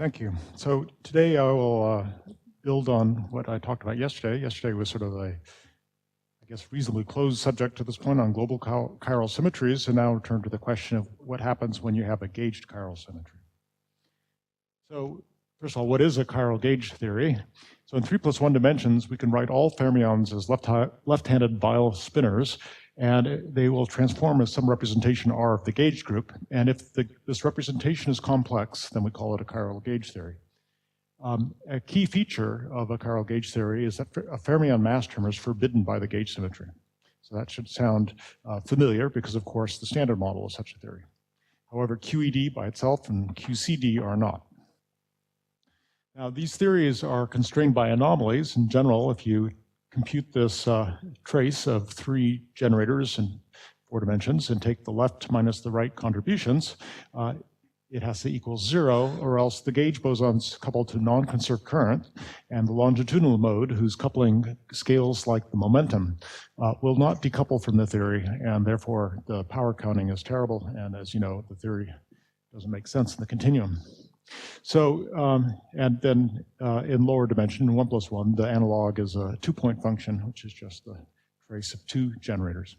Thank you. So today I will build on what I talked about yesterday. Yesterday was sort of a, I guess, reasonably closed subject to this point on global chiral symmetries, and now return to the question of what happens when you have a gauged chiral symmetry. So first of all, what is a chiral gauge theory? So in 3+1 dimensions, we can write all fermions as left-handed Weyl spinners, and they will transform as some representation R of the gauge group. And if this representation is complex, then we call it a chiral gauge theory. A key feature of a chiral gauge theory is that a fermion mass term is forbidden by the gauge symmetry. So that should sound familiar because, of course, the standard model is such a theory. However, QED by itself and QCD are not. Now, these theories are constrained by anomalies. In general, if you compute this trace of 3 generators in 4 dimensions and take the left minus the right contributions, it has to equal 0, or else the gauge boson's coupled to non-conserved current, and the longitudinal mode, whose coupling scales like the momentum, will not decouple from the theory, and therefore the power counting is terrible, and as you know, the theory doesn't make sense in the continuum. So, and then in lower dimension, 1+1, the analog is a 2-point function, which is just the trace of 2 generators.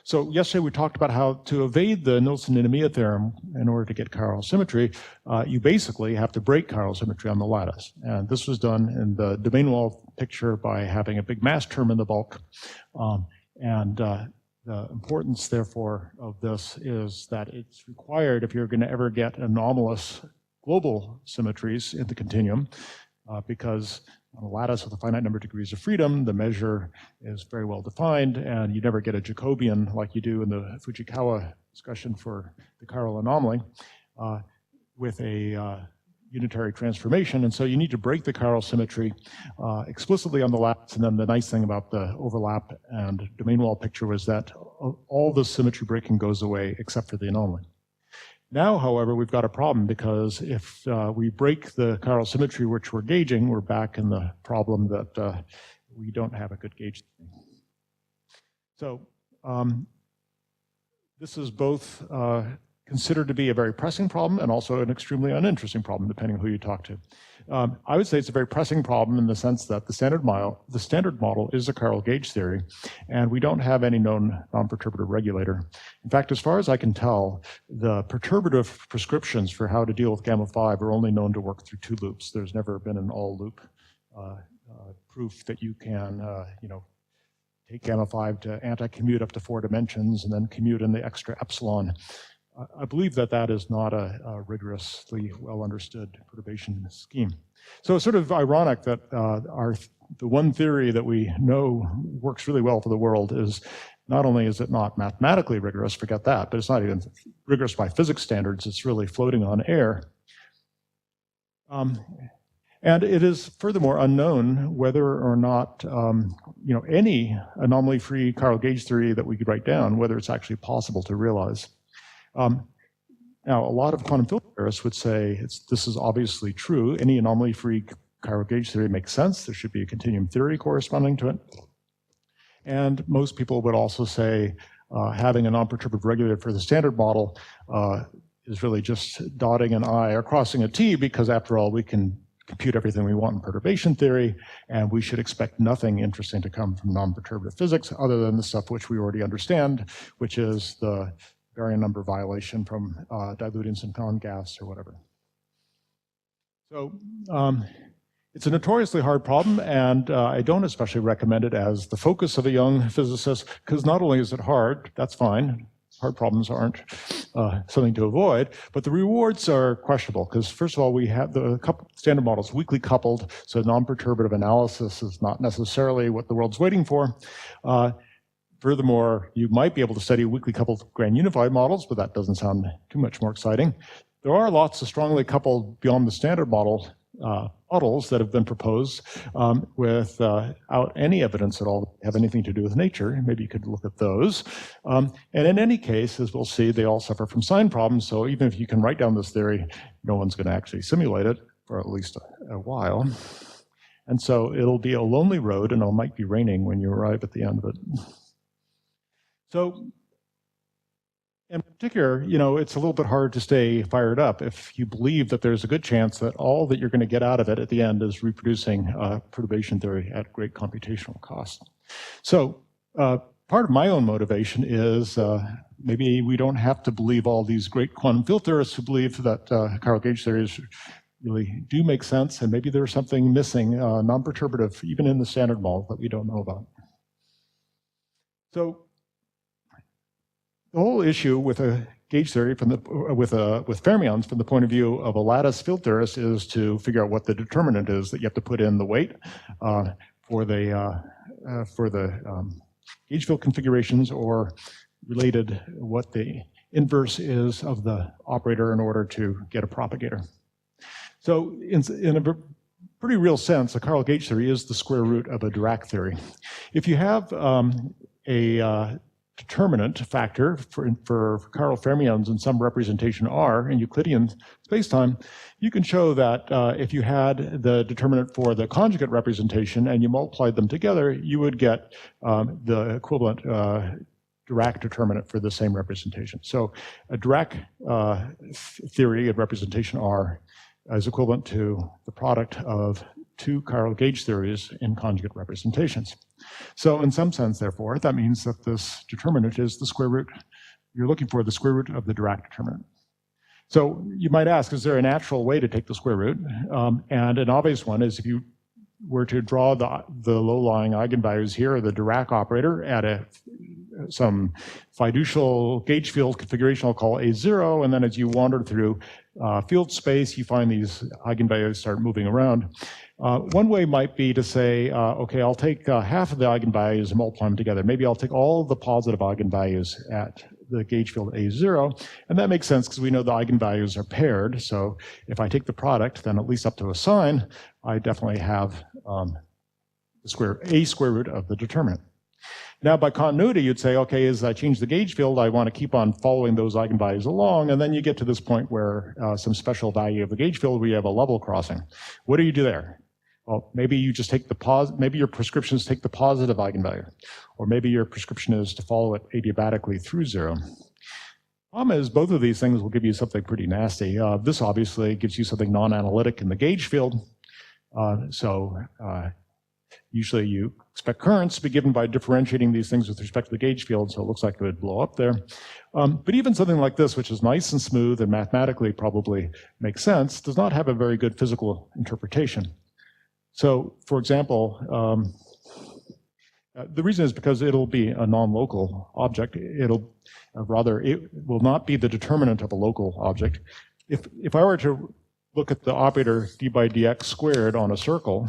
So yesterday we talked about how to evade the Nielsen-Inamiya theorem in order to get chiral symmetry, you basically have to break chiral symmetry on the lattice. And this was done in the domain wall picture by having a big mass term in the bulk. The importance, therefore, of this is that it's required if you're going to ever get anomalous global symmetries in the continuum, because on a lattice with a finite number of degrees of freedom, the measure is very well defined, and you never get a Jacobian like you do in the Fujikawa discussion for the chiral anomaly with a unitary transformation. And so you need to break the chiral symmetry explicitly on the lattice. And then the nice thing about the overlap and domain wall picture was that all the symmetry breaking goes away except for the anomaly. Now, however, we've got a problem, because if we break the chiral symmetry which we're gauging, we're back in the problem that we don't have a good gauge. So this is both considered to be a very pressing problem and also an extremely uninteresting problem, depending on who you talk to. I would say it's a very pressing problem in the sense that the standard model is a chiral gauge theory, and we don't have any known non-perturbative regulator. In fact, as far as I can tell, the perturbative prescriptions for how to deal with gamma 5 are only known to work through 2 loops. There's never been an all-loop proof that you can, take gamma 5 to anti-commute up to 4 dimensions and then commute in the extra epsilon. I believe that that is not a rigorously well understood perturbation scheme. So it's sort of ironic that the one theory that we know works really well for the world is not only is it not mathematically rigorous, forget that, but it's not even rigorous by physics standards. It's really floating on air. And it is furthermore unknown whether or not any anomaly-free chiral gauge theory that we could write down, whether it's actually possible to realize. Now, a lot of quantum field theorists would say this is obviously true. Any anomaly-free chiral gauge theory makes sense. There should be a continuum theory corresponding to it. And most people would also say having a non-perturbative regulator for the standard model is really just dotting an I or crossing a T, because after all, we can compute everything we want in perturbation theory, and we should expect nothing interesting to come from non-perturbative physics other than the stuff which we already understand, which is the baryon number violation from diluting synchrotron gas or whatever. So it's a notoriously hard problem, and I don't especially recommend it as the focus of a young physicist, because not only is it hard, that's fine, hard problems aren't something to avoid, but the rewards are questionable, because first of all, we have the standard models weakly coupled, so non-perturbative analysis is not necessarily what the world's waiting for. Furthermore, you might be able to study weakly coupled grand unified models, but that doesn't sound too much more exciting. There are lots of strongly coupled beyond the standard model models that have been proposed without any evidence at all that have anything to do with nature. Maybe you could look at those. And in any case, as we'll see, they all suffer from sign problems. So even if you can write down this theory, no one's going to actually simulate it for at least a while. And so it'll be a lonely road, and it might be raining when you arrive at the end of it. So In particular, it's a little bit hard to stay fired up if you believe that there's a good chance that all that you're going to get out of it at the end is reproducing perturbation theory at great computational cost. So part of my own motivation is maybe we don't have to believe all these great quantum field theorists who believe that chiral gauge theories really do make sense, and maybe there's something missing, non-perturbative, even in the standard model, that we don't know about. So the whole issue with a gauge theory with fermions from the point of view of a lattice field theorist is to figure out what the determinant is that you have to put in the weight for the gauge field configurations, or related, what the inverse is of the operator in order to get a propagator. So in a pretty real sense, a chiral gauge theory is the square root of a Dirac theory. If you have a determinant factor for chiral fermions in some representation R in Euclidean spacetime, you can show that if you had the determinant for the conjugate representation and you multiplied them together, you would get the equivalent Dirac determinant for the same representation. So a Dirac theory of representation R is equivalent to the product of two chiral gauge theories in conjugate representations. So in some sense, therefore, that means that this determinant is the square root. You're looking for the square root of the Dirac determinant. So you might ask, is there a natural way to take the square root? And an obvious one is if you were to draw the low-lying eigenvalues here, the Dirac operator, at some fiducial gauge field configuration I'll call A0, and then as you wander through field space, you find these eigenvalues start moving around. One way might be to say, okay, I'll take half of the eigenvalues and multiply them together. Maybe I'll take all the positive eigenvalues at the gauge field A0, and that makes sense because we know the eigenvalues are paired. So if I take the product, then at least up to a sign, I definitely have a square root of the determinant. Now, by continuity, you'd say, okay, as I change the gauge field, I want to keep on following those eigenvalues along, and then you get to this point where some special value of the gauge field, we have a level crossing. What do you do there? Well, maybe you just take maybe your prescription is take the positive eigenvalue, or maybe your prescription is to follow it adiabatically through zero. Problem is, both of these things will give you something pretty nasty. This obviously gives you something non-analytic in the gauge field. Usually you expect currents to be given by differentiating these things with respect to the gauge field, so it looks like it would blow up there. But even something like this, which is nice and smooth and mathematically probably makes sense, does not have a very good physical interpretation. So, for example, the reason is because it'll be a non-local object. It will not be the determinant of a local object. If I were to look at the operator d by dx squared on a circle,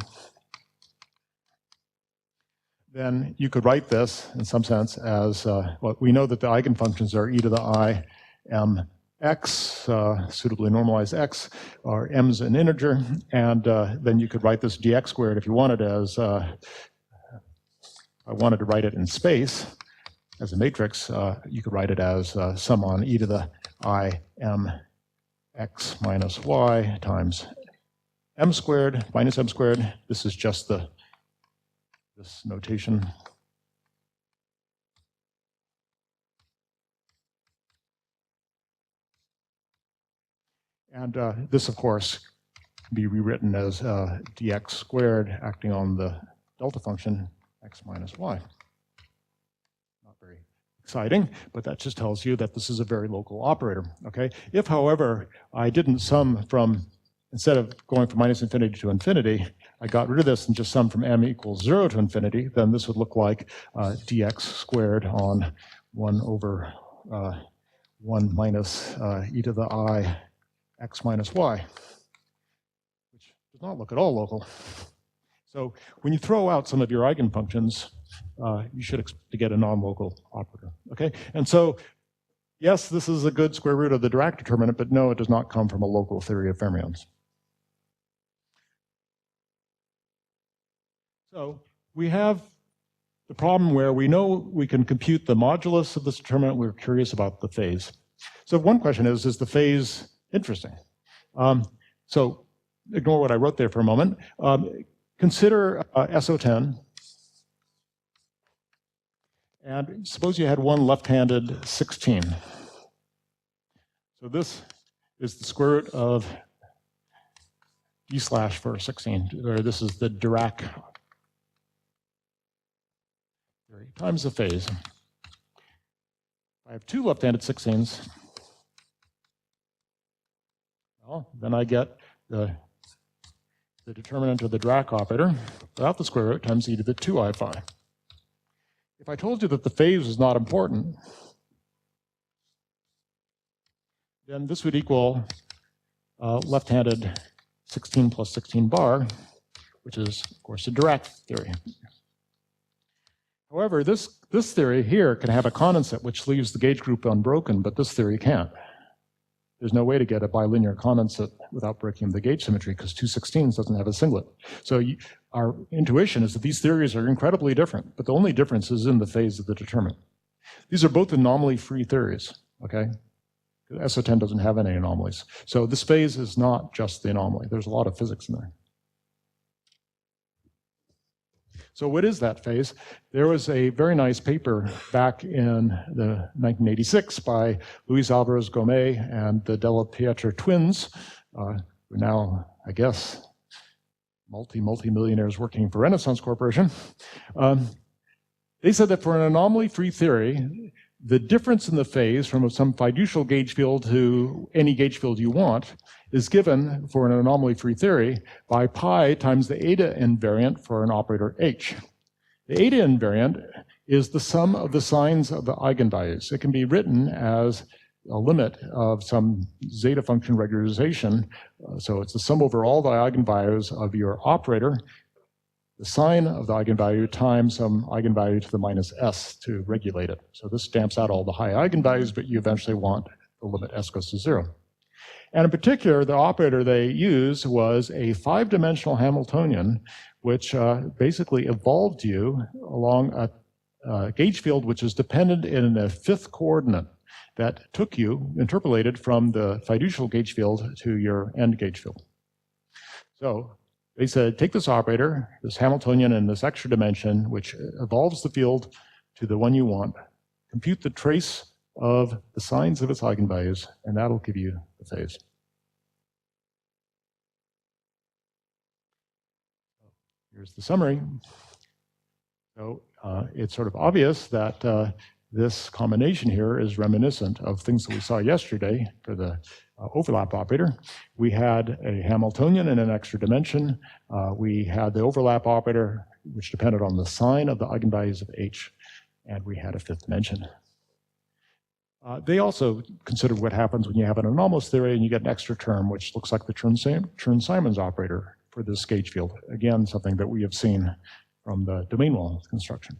then you could write this in some sense as, well, we know that the eigenfunctions are e to the I m x, suitably normalized x, or m's an integer, and then you could write this dx squared if you wanted as, I wanted to write it in space as a matrix, you could write it as sum on e to the I m x minus y times m squared minus m squared. This is just this notation. And this, of course, can be rewritten as dx squared acting on the delta function x minus y. Not very exciting, but that just tells you that this is a very local operator, okay? If, however, I didn't sum from, instead of going from minus infinity to infinity, I got rid of this and just sum from m equals 0 to infinity, then this would look like dx squared on 1 over 1 minus e to the I x minus y, which does not look at all local. So when you throw out some of your eigenfunctions, you should expect to get a non-local operator, okay? And so, yes, this is a good square root of the Dirac determinant, but no, it does not come from a local theory of fermions. So we have the problem where we know we can compute the modulus of this determinant. We're curious about the phase. So one question is the phase interesting? So ignore what I wrote there for a moment. Consider SO10. And suppose you had one left-handed 16. So this is the square root of e slash for 16, or this is the Dirac theory times the phase. I have two left-handed 16s. Well, then I get the determinant of the Dirac operator without the square root times e to the 2I phi. If I told you that the phase is not important, then this would equal left-handed 16 plus 16 bar, which is, of course, a Dirac theory. However, this theory here can have a condensate which leaves the gauge group unbroken, but this theory can't. There's no way to get a bilinear condensate without breaking the gauge symmetry because 2 16s doesn't have a singlet. So our intuition is that these theories are incredibly different, but the only difference is in the phase of the determinant. These are both anomaly-free theories, okay? SO10 doesn't have any anomalies. So this phase is not just the anomaly. There's a lot of physics in there. So what is that phase? There was a very nice paper back in 1986 by Luis Alvarez Gomez and the Della Pietra twins, who are now, I guess, multi-millionaires working for Renaissance Corporation. They said that for an anomaly-free theory, the difference in the phase from some fiducial gauge field to any gauge field you want is given for an anomaly-free theory by pi times the eta invariant for an operator h. The eta invariant is the sum of the signs of the eigenvalues. It can be written as a limit of some zeta function regularization. So it's the sum over all the eigenvalues of your operator, the sign of the eigenvalue times some eigenvalue to the minus s to regulate it. So this stamps out all the high eigenvalues, but you eventually want the limit s goes to 0. And in particular, the operator they used was a 5-dimensional Hamiltonian, which basically evolved you along a gauge field which is dependent in a 5th coordinate that took you, interpolated from the fiducial gauge field to your end gauge field. So they said, take this operator, this Hamiltonian in this extra dimension, which evolves the field to the one you want, compute the trace of the signs of its eigenvalues, and that'll give you the phase. Here's the summary. So it's sort of obvious that this combination here is reminiscent of things that we saw yesterday for the overlap operator. We had a Hamiltonian in an extra dimension. We had the overlap operator, which depended on the sign of the eigenvalues of h, and we had a 5th dimension. They also considered what happens when you have an anomalous theory and you get an extra term, which looks like the Chern-Simons operator for this gauge field. Again, something that we have seen from the domain wall construction.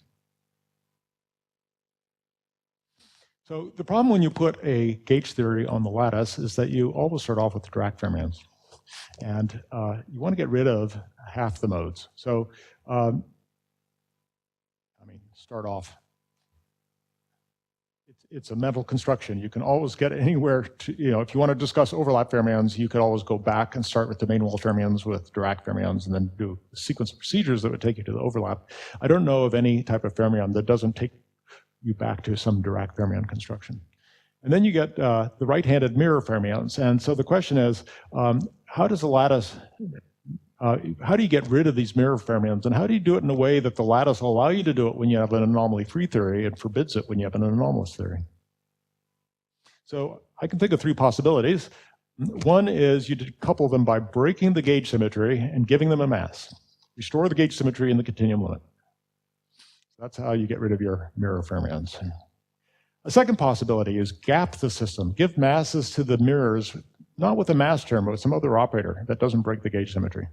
So the problem when you put a gauge theory on the lattice is that you always start off with the Dirac fermions. And you want to get rid of half the modes. So, start off. It's a mental construction. You can always get anywhere to, if you want to discuss overlap fermions, you could always go back and start with domain wall fermions with Dirac fermions and then do a sequence of procedures that would take you to the overlap. I don't know of any type of fermion that doesn't take you back to some Dirac fermion construction. And then you get the right-handed mirror fermions. And so the question is, how does the lattice, how do you get rid of these mirror fermions? And how do you do it in a way that the lattice will allow you to do it when you have an anomaly-free theory and forbids it when you have an anomalous theory? So I can think of 3 possibilities. One is you decouple them by breaking the gauge symmetry and giving them a mass. Restore the gauge symmetry in the continuum limit. That's how you get rid of your mirror fermions. A second possibility is gap the system. Give masses to the mirrors, not with a mass term, but with some other operator that doesn't break the gauge symmetry.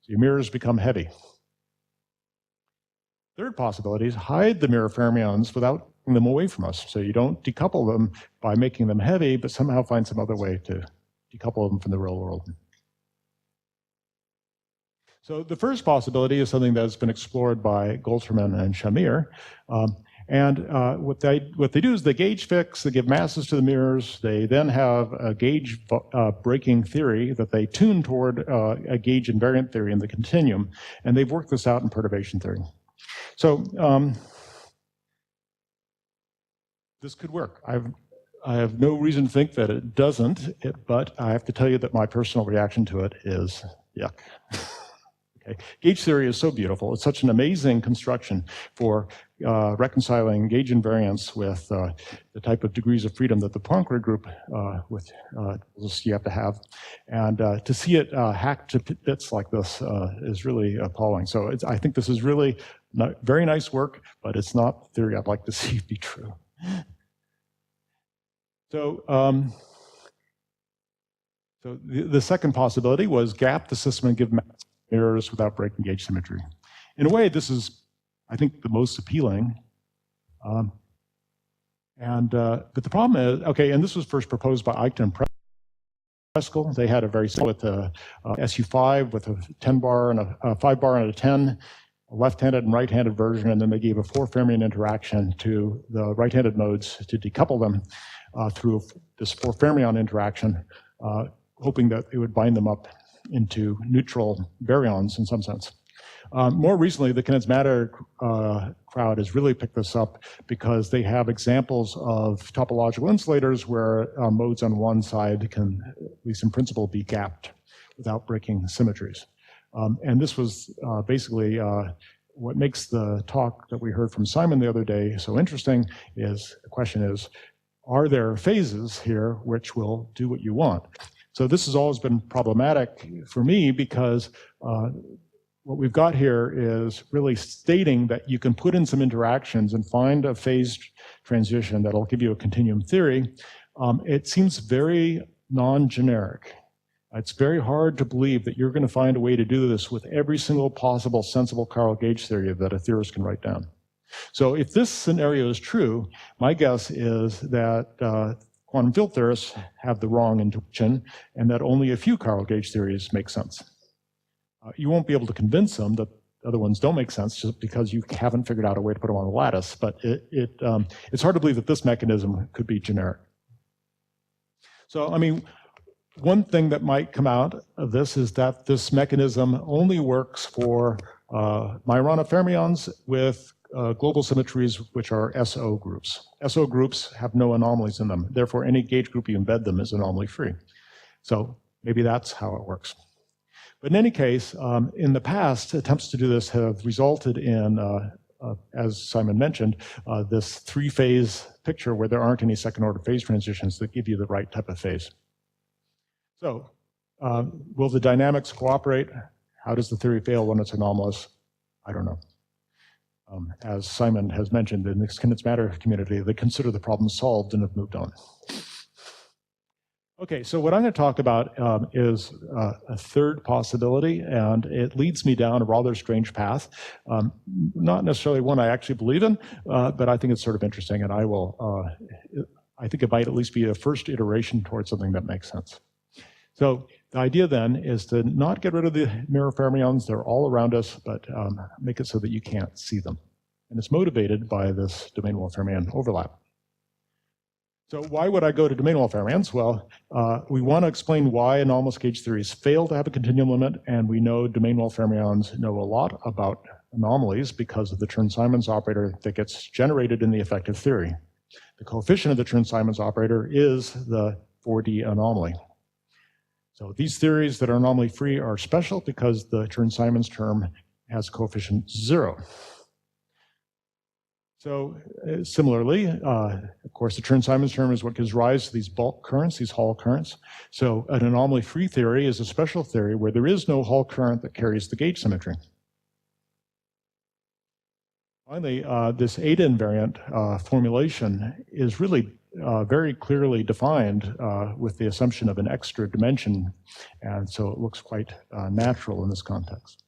So your mirrors become heavy. Third possibility is hide the mirror fermions without taking them away from us. So you don't decouple them by making them heavy, but somehow find some other way to decouple them from the real world. So the first possibility is something that's been explored by Golterman and Shamir. What they do is they gauge fix, they give masses to the mirrors, they then have a gauge breaking theory that they tune toward a gauge invariant theory in the continuum, and they've worked this out in perturbation theory. So this could work. I have no reason to think that it doesn't, but I have to tell you that my personal reaction to it is yuck. Okay. Gauge theory is so beautiful. It's such an amazing construction for reconciling gauge invariance with the type of degrees of freedom that the Poincare group you have to have. And to see it hacked to bits like this is really appalling. So I think this is really very nice work, but it's not the theory I'd like to see be true. So, the second possibility was gap the system and give mirrors without breaking gauge symmetry. In a way, this is, I think, the most appealing. But the problem is, okay, and this was first proposed by Eichten and Preskel. They had a very similar with a SU5 with a 10 bar and a 5 bar and a 10, a left-handed and right-handed version, and then they gave a 4 fermion interaction to the right-handed modes to decouple them through this 4 fermion interaction, hoping that it would bind them up into neutral baryons in some sense. More recently, the condensed matter crowd has really picked this up because they have examples of topological insulators where modes on one side can, at least in principle, be gapped without breaking symmetries. And this was basically what makes the talk that we heard from Simon the other day so interesting is, the question is, are there phases here which will do what you want? So this has always been problematic for me because what we've got here is really stating that you can put in some interactions and find a phase transition that'll give you a continuum theory. It seems very non-generic. It's very hard to believe that you're going to find a way to do this with every single possible sensible chiral gauge theory that a theorist can write down. So if this scenario is true, my guess is that quantum field theorists have the wrong intuition and that only a few chiral gauge theories make sense. You won't be able to convince them that the other ones don't make sense just because you haven't figured out a way to put them on a lattice, but it's hard to believe that this mechanism could be generic. So, I mean, one thing that might come out of this is that this mechanism only works for Majorana fermions with global symmetries, which are SO groups. SO groups have no anomalies in them. Therefore, any gauge group you embed them is anomaly-free. So maybe that's how it works. But in any case, in the past, attempts to do this have resulted in, as Simon mentioned, this three-phase picture where there aren't any second-order phase transitions that give you the right type of phase. So, will the dynamics cooperate? How does the theory fail when it's anomalous? I don't know. As Simon has mentioned, in the condensed matter community, they consider the problem solved and have moved on. Okay, so what I'm going to talk about is a third possibility, and it leads me down a rather strange path. Not necessarily one I actually believe in, but I think it's sort of interesting, and I think it might at least be a first iteration towards something that makes sense. So the idea then is to not get rid of the mirror fermions. They're all around us, but make it so that you can't see them. And it's motivated by this domain wall fermion overlap. So why would I go to domain wall fermions? Well, we want to explain why anomalous gauge theories fail to have a continuum limit, and we know domain wall fermions know a lot about anomalies because of the Chern-Simons operator that gets generated in the effective theory. The coefficient of the Chern-Simons operator is the 4D anomaly. So these theories that are anomaly-free are special because the Chern-Simons term has coefficient 0. So similarly, of course, the Chern-Simons term is what gives rise to these bulk currents, these Hall currents. So an anomaly-free theory is a special theory where there is no Hall current that carries the gauge symmetry. Finally, this eta invariant formulation is really very clearly defined with the assumption of an extra dimension, and so it looks quite natural in this context.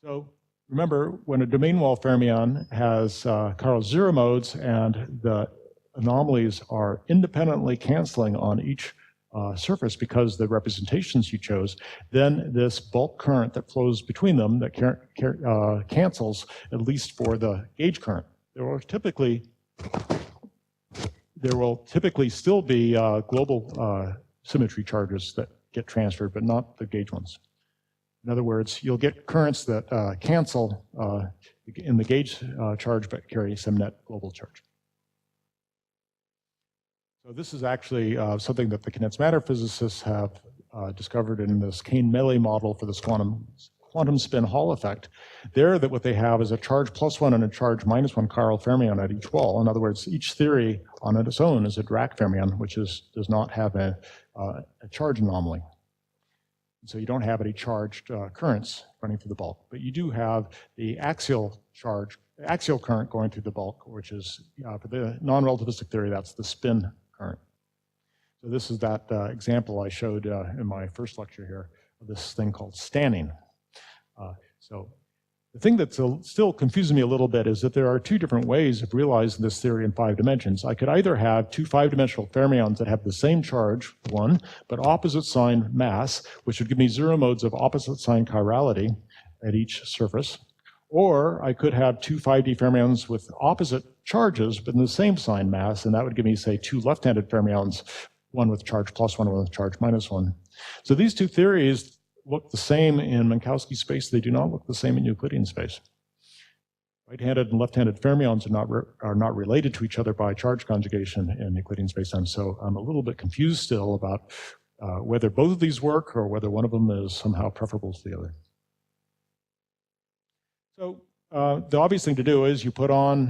So remember, when a domain wall fermion has chiral zero modes and the anomalies are independently canceling on each surface because the representations you chose, then this bulk current that flows between them that cancels, at least for the gauge current. There will typically still be global symmetry charges that get transferred, but not the gauge ones. In other words, you'll get currents that cancel in the gauge charge, but carry some net global charge. So this is actually something that the condensed matter physicists have discovered in this Kane-Meillet model for this quantum spin Hall effect. There, that what they have is a charge +1 and a charge -1 chiral fermion at each wall. In other words, each theory on its own is a Dirac fermion, which does not have a charge anomaly. So you don't have any charged currents running through the bulk, but you do have the axial current going through the bulk, which is, for the non-relativistic theory, that's the spin current. So this is that example I showed in my first lecture here of this thing called standing. So the thing that's still confusing me a little bit is that there are two different ways of realizing this theory in 5 dimensions. I could either have two 5-dimensional fermions that have the same charge, 1, but opposite sign mass, which would give me 0 modes of opposite sign chirality at each surface. Or I could have two 5D fermions with opposite charges, but in the same sign mass, and that would give me, say, two left-handed fermions, one with charge +1, one with charge -1. So these two theories look the same in Minkowski space. They do not look the same in Euclidean space. Right-handed and left-handed fermions are not related to each other by charge conjugation in Euclidean spacetime. So I'm a little bit confused still about whether both of these work or whether one of them is somehow preferable to the other. So the obvious thing to do is you put on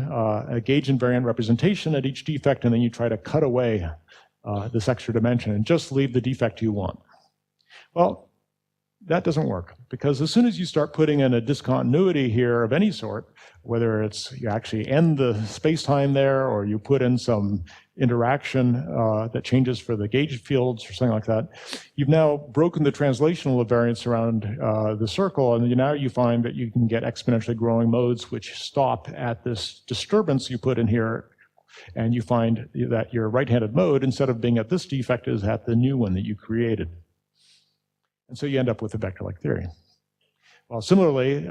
a gauge invariant representation at each defect, and then you try to cut away this extra dimension and just leave the defect you want. Well, that doesn't work, because as soon as you start putting in a discontinuity here of any sort, whether it's you actually end the space-time there or you put in some interaction that changes for the gauge fields or something like that, you've now broken the translational invariance around the circle, and now you find that you can get exponentially growing modes which stop at this disturbance you put in here, and you find that your right-handed mode, instead of being at this defect, is at the new one that you created. And so you end up with a vector-like theory. Well, similarly,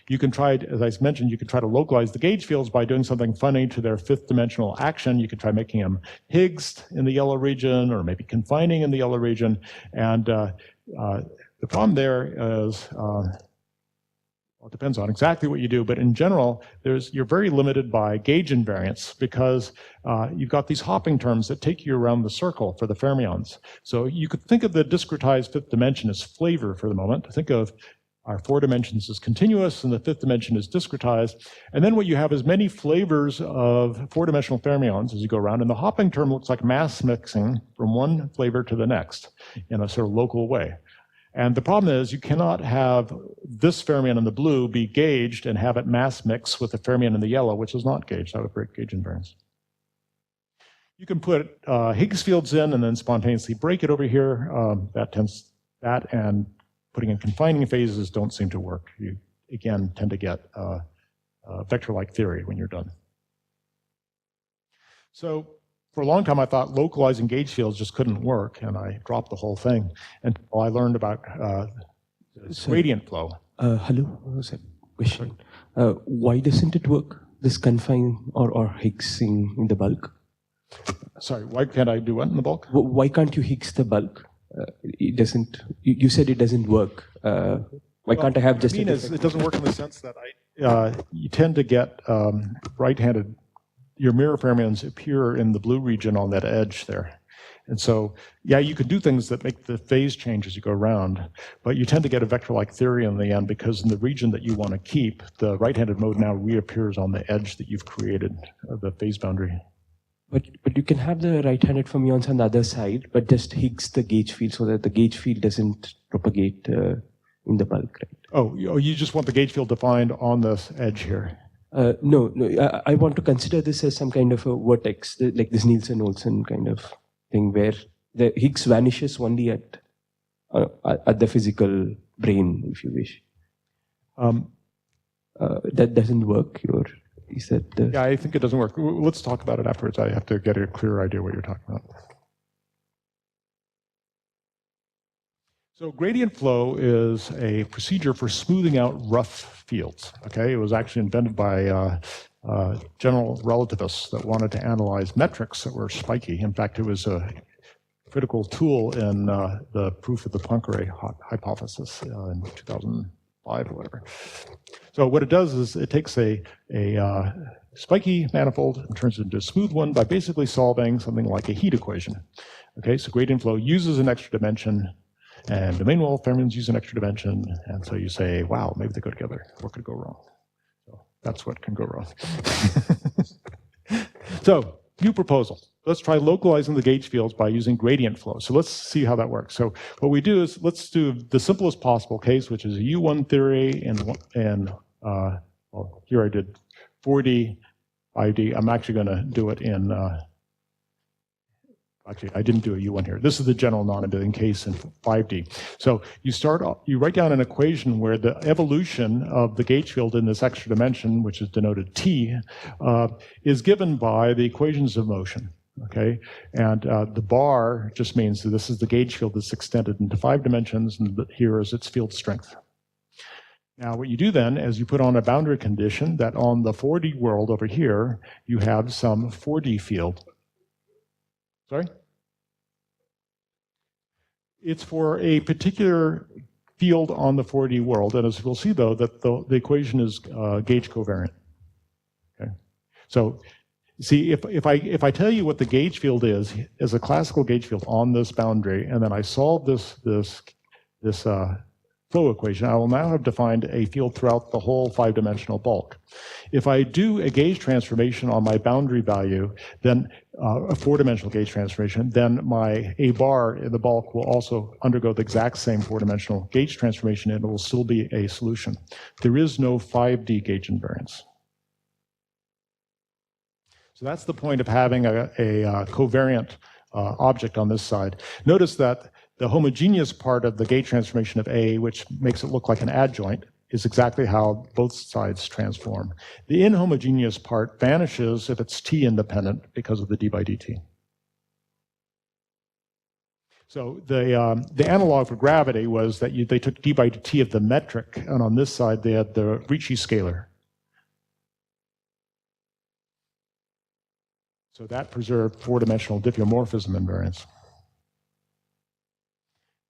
you can try, as I mentioned, you can try to localize the gauge fields by doing something funny to their 5th-dimensional action. You could try making them Higgs in the yellow region, or maybe confining in the yellow region. And the problem there is, well, it depends on exactly what you do, but in general, you're very limited by gauge invariance, because you've got these hopping terms that take you around the circle for the fermions. So you could think of the discretized 5th dimension as flavor for the moment. Think of our 4 dimensions as continuous, and the 5th dimension is discretized. And then what you have is many flavors of 4-dimensional fermions as you go around, and the hopping term looks like mass mixing from one flavor to the next in a sort of local way. And the problem is you cannot have this fermion in the blue be gauged and have it mass mix with the fermion in the yellow, which is not gauged. That would break gauge invariance. You can put Higgs fields in and then spontaneously break it over here. That and putting in confining phases don't seem to work. You, again, tend to get vector-like theory when you're done. So for a long time, I thought localizing gauge fields just couldn't work, and I dropped the whole thing until I learned about gradient flow. Hello, question. Why doesn't it work, this confine or Higgsing in the bulk? Sorry, why can't I do what in the bulk? Why can't you Higgs the bulk? It doesn't. You said it doesn't work. Why can't I have just? What I mean is, it doesn't work in the sense that you tend to get right-handed. Your mirror fermions appear in the blue region on that edge there. And so, yeah, you could do things that make the phase change as you go around, but you tend to get a vector-like theory in the end, because in the region that you want to keep, the right-handed mode now reappears on the edge that you've created, the phase boundary. But you can have the right-handed fermions on the other side, but just Higgs the gauge field so that the gauge field doesn't propagate in the bulk, right? Oh, you just want the gauge field defined on this edge here? No, I want to consider this as some kind of a vertex, like this Nielsen-Olsen kind of thing, where the Higgs vanishes only at the physical brain, if you wish. That doesn't work. Is that the... Yeah, I think it doesn't work. Let's talk about it afterwards. I have to get a clearer idea what you're talking about. So gradient flow is a procedure for smoothing out rough fields. Okay, it was actually invented by general relativists that wanted to analyze metrics that were spiky. In fact, it was a critical tool in the proof of the Poincare hypothesis in 2005 5 or whatever. So what it does is it takes a spiky manifold and turns it into a smooth one by basically solving something like a heat equation. Okay, so gradient flow uses an extra dimension, and domain wall fermions use an extra dimension, and so you say, wow, maybe they go together. What could go wrong? So that's what can go wrong. So, new proposal. Let's try localizing the gauge fields by using gradient flow. So let's see how that works. So what we do is let's do the simplest possible case, which is a U1 theory, and well, here I did 4D, 5D. I'm actually going to do it in, actually, I didn't do a U1 here. This is the general non-abelian case in 5D. So you write down an equation where the evolution of the gauge field in this extra dimension, which is denoted T, is given by the equations of motion. Okay, and the bar just means that this is the gauge field that's extended into 5 dimensions, and here is its field strength. Now, what you do then is you put on a boundary condition that on the 4D world over here, you have some 4D field. Sorry? It's for a particular field on the 4D world, and as we'll see, though, that the equation is gauge covariant. Okay, so see, if I tell you what the gauge field is a classical gauge field on this boundary, and then I solve this flow equation, I will now have defined a field throughout the whole 5-dimensional bulk. If I do a gauge transformation on my boundary value, then a 4-dimensional gauge transformation, then my A bar in the bulk will also undergo the exact same 4-dimensional gauge transformation, and it will still be a solution. There is no 5D gauge invariance. So that's the point of having a covariant object on this side. Notice that the homogeneous part of the gauge transformation of A, which makes it look like an adjoint, is exactly how both sides transform. The inhomogeneous part vanishes if it's T independent because of the d by dt. So the analog for gravity was that they took d by dt of the metric, and on this side they had the Ricci scalar. So that preserved 4-dimensional diffeomorphism invariance.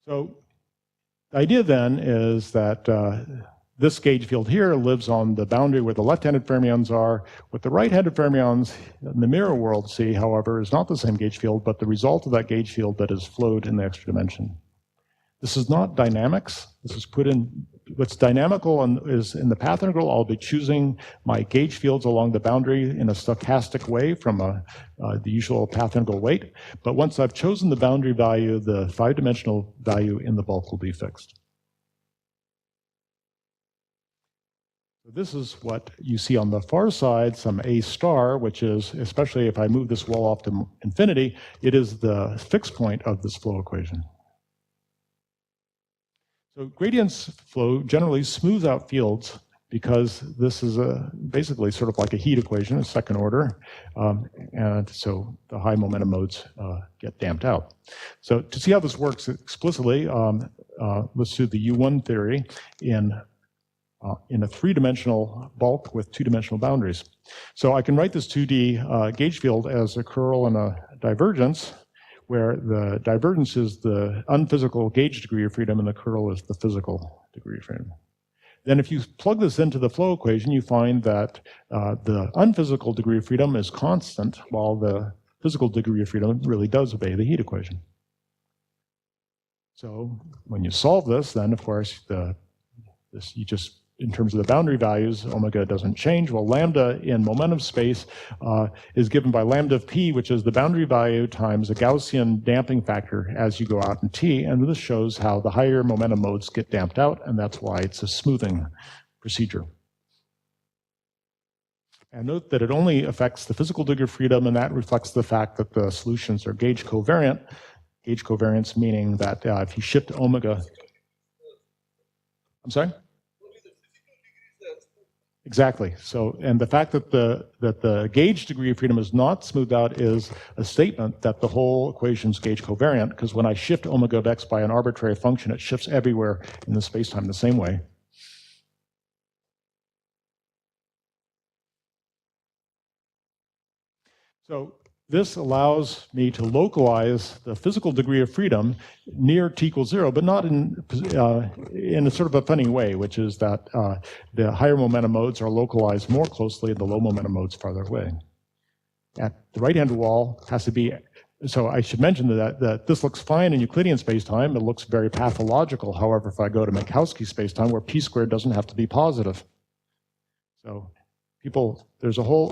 So the idea then is that this gauge field here lives on the boundary where the left-handed fermions are. What the right-handed fermions in the mirror world see, however, is not the same gauge field, but the result of that gauge field that is flowed in the extra dimension. This is not dynamics. This is put in, what's dynamical is in the path integral, I'll be choosing my gauge fields along the boundary in a stochastic way from the usual path integral weight. But once I've chosen the boundary value, the 5-dimensional value in the bulk will be fixed. So this is what you see on the far side, some A star, which is, especially if I move this wall off to infinity, it is the fixed point of this flow equation. So gradients flow generally smooth out fields because this is basically sort of like a heat equation, a second order, and so the high momentum modes get damped out. So to see how this works explicitly, let's do the U1 theory in a 3-dimensional bulk with 2-dimensional boundaries. So I can write this 2D gauge field as a curl and a divergence, where the divergence is the unphysical gauge degree of freedom and the curl is the physical degree of freedom. Then if you plug this into the flow equation, you find that the unphysical degree of freedom is constant, while the physical degree of freedom really does obey the heat equation. So when you solve this, then of course, you just, in terms of the boundary values, omega doesn't change. Well, lambda in momentum space is given by lambda of p, which is the boundary value times a Gaussian damping factor as you go out in t, and this shows how the higher momentum modes get damped out, and that's why it's a smoothing procedure. And note that it only affects the physical degree of freedom, and that reflects the fact that the solutions are gauge covariant. Gauge covariance meaning that if you shift omega... I'm sorry? Exactly. So, and the fact that the gauge degree of freedom is not smoothed out is a statement that the whole equation is gauge covariant, because when I shift omega of x by an arbitrary function, it shifts everywhere in the spacetime the same way. So this allows me to localize the physical degree of freedom near t equals 0, but not in a sort of a funny way, which is that the higher momentum modes are localized more closely and the low momentum modes farther away. At the right-hand wall has to be, so I should mention that this looks fine in Euclidean spacetime. It looks very pathological, however, if I go to Minkowski spacetime, where p squared doesn't have to be positive. So people,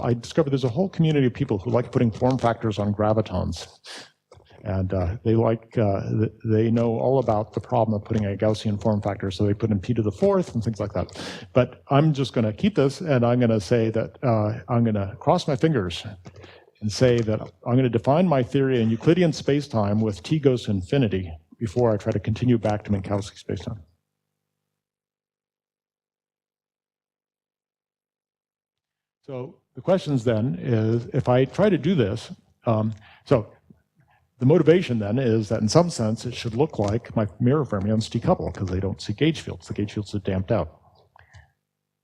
I discovered there's a whole community of people who like putting form factors on gravitons. And they know all about the problem of putting a Gaussian form factor, so they put in p to the fourth and things like that. But I'm just going to keep this, and I'm going to say that I'm going to cross my fingers and say that I'm going to define my theory in Euclidean spacetime with t goes to infinity before I try to continue back to Minkowski spacetime. So the questions then is, if I try to do this, so the motivation then is that in some sense it should look like my mirror fermions decouple because they don't see gauge fields. The gauge fields are damped out.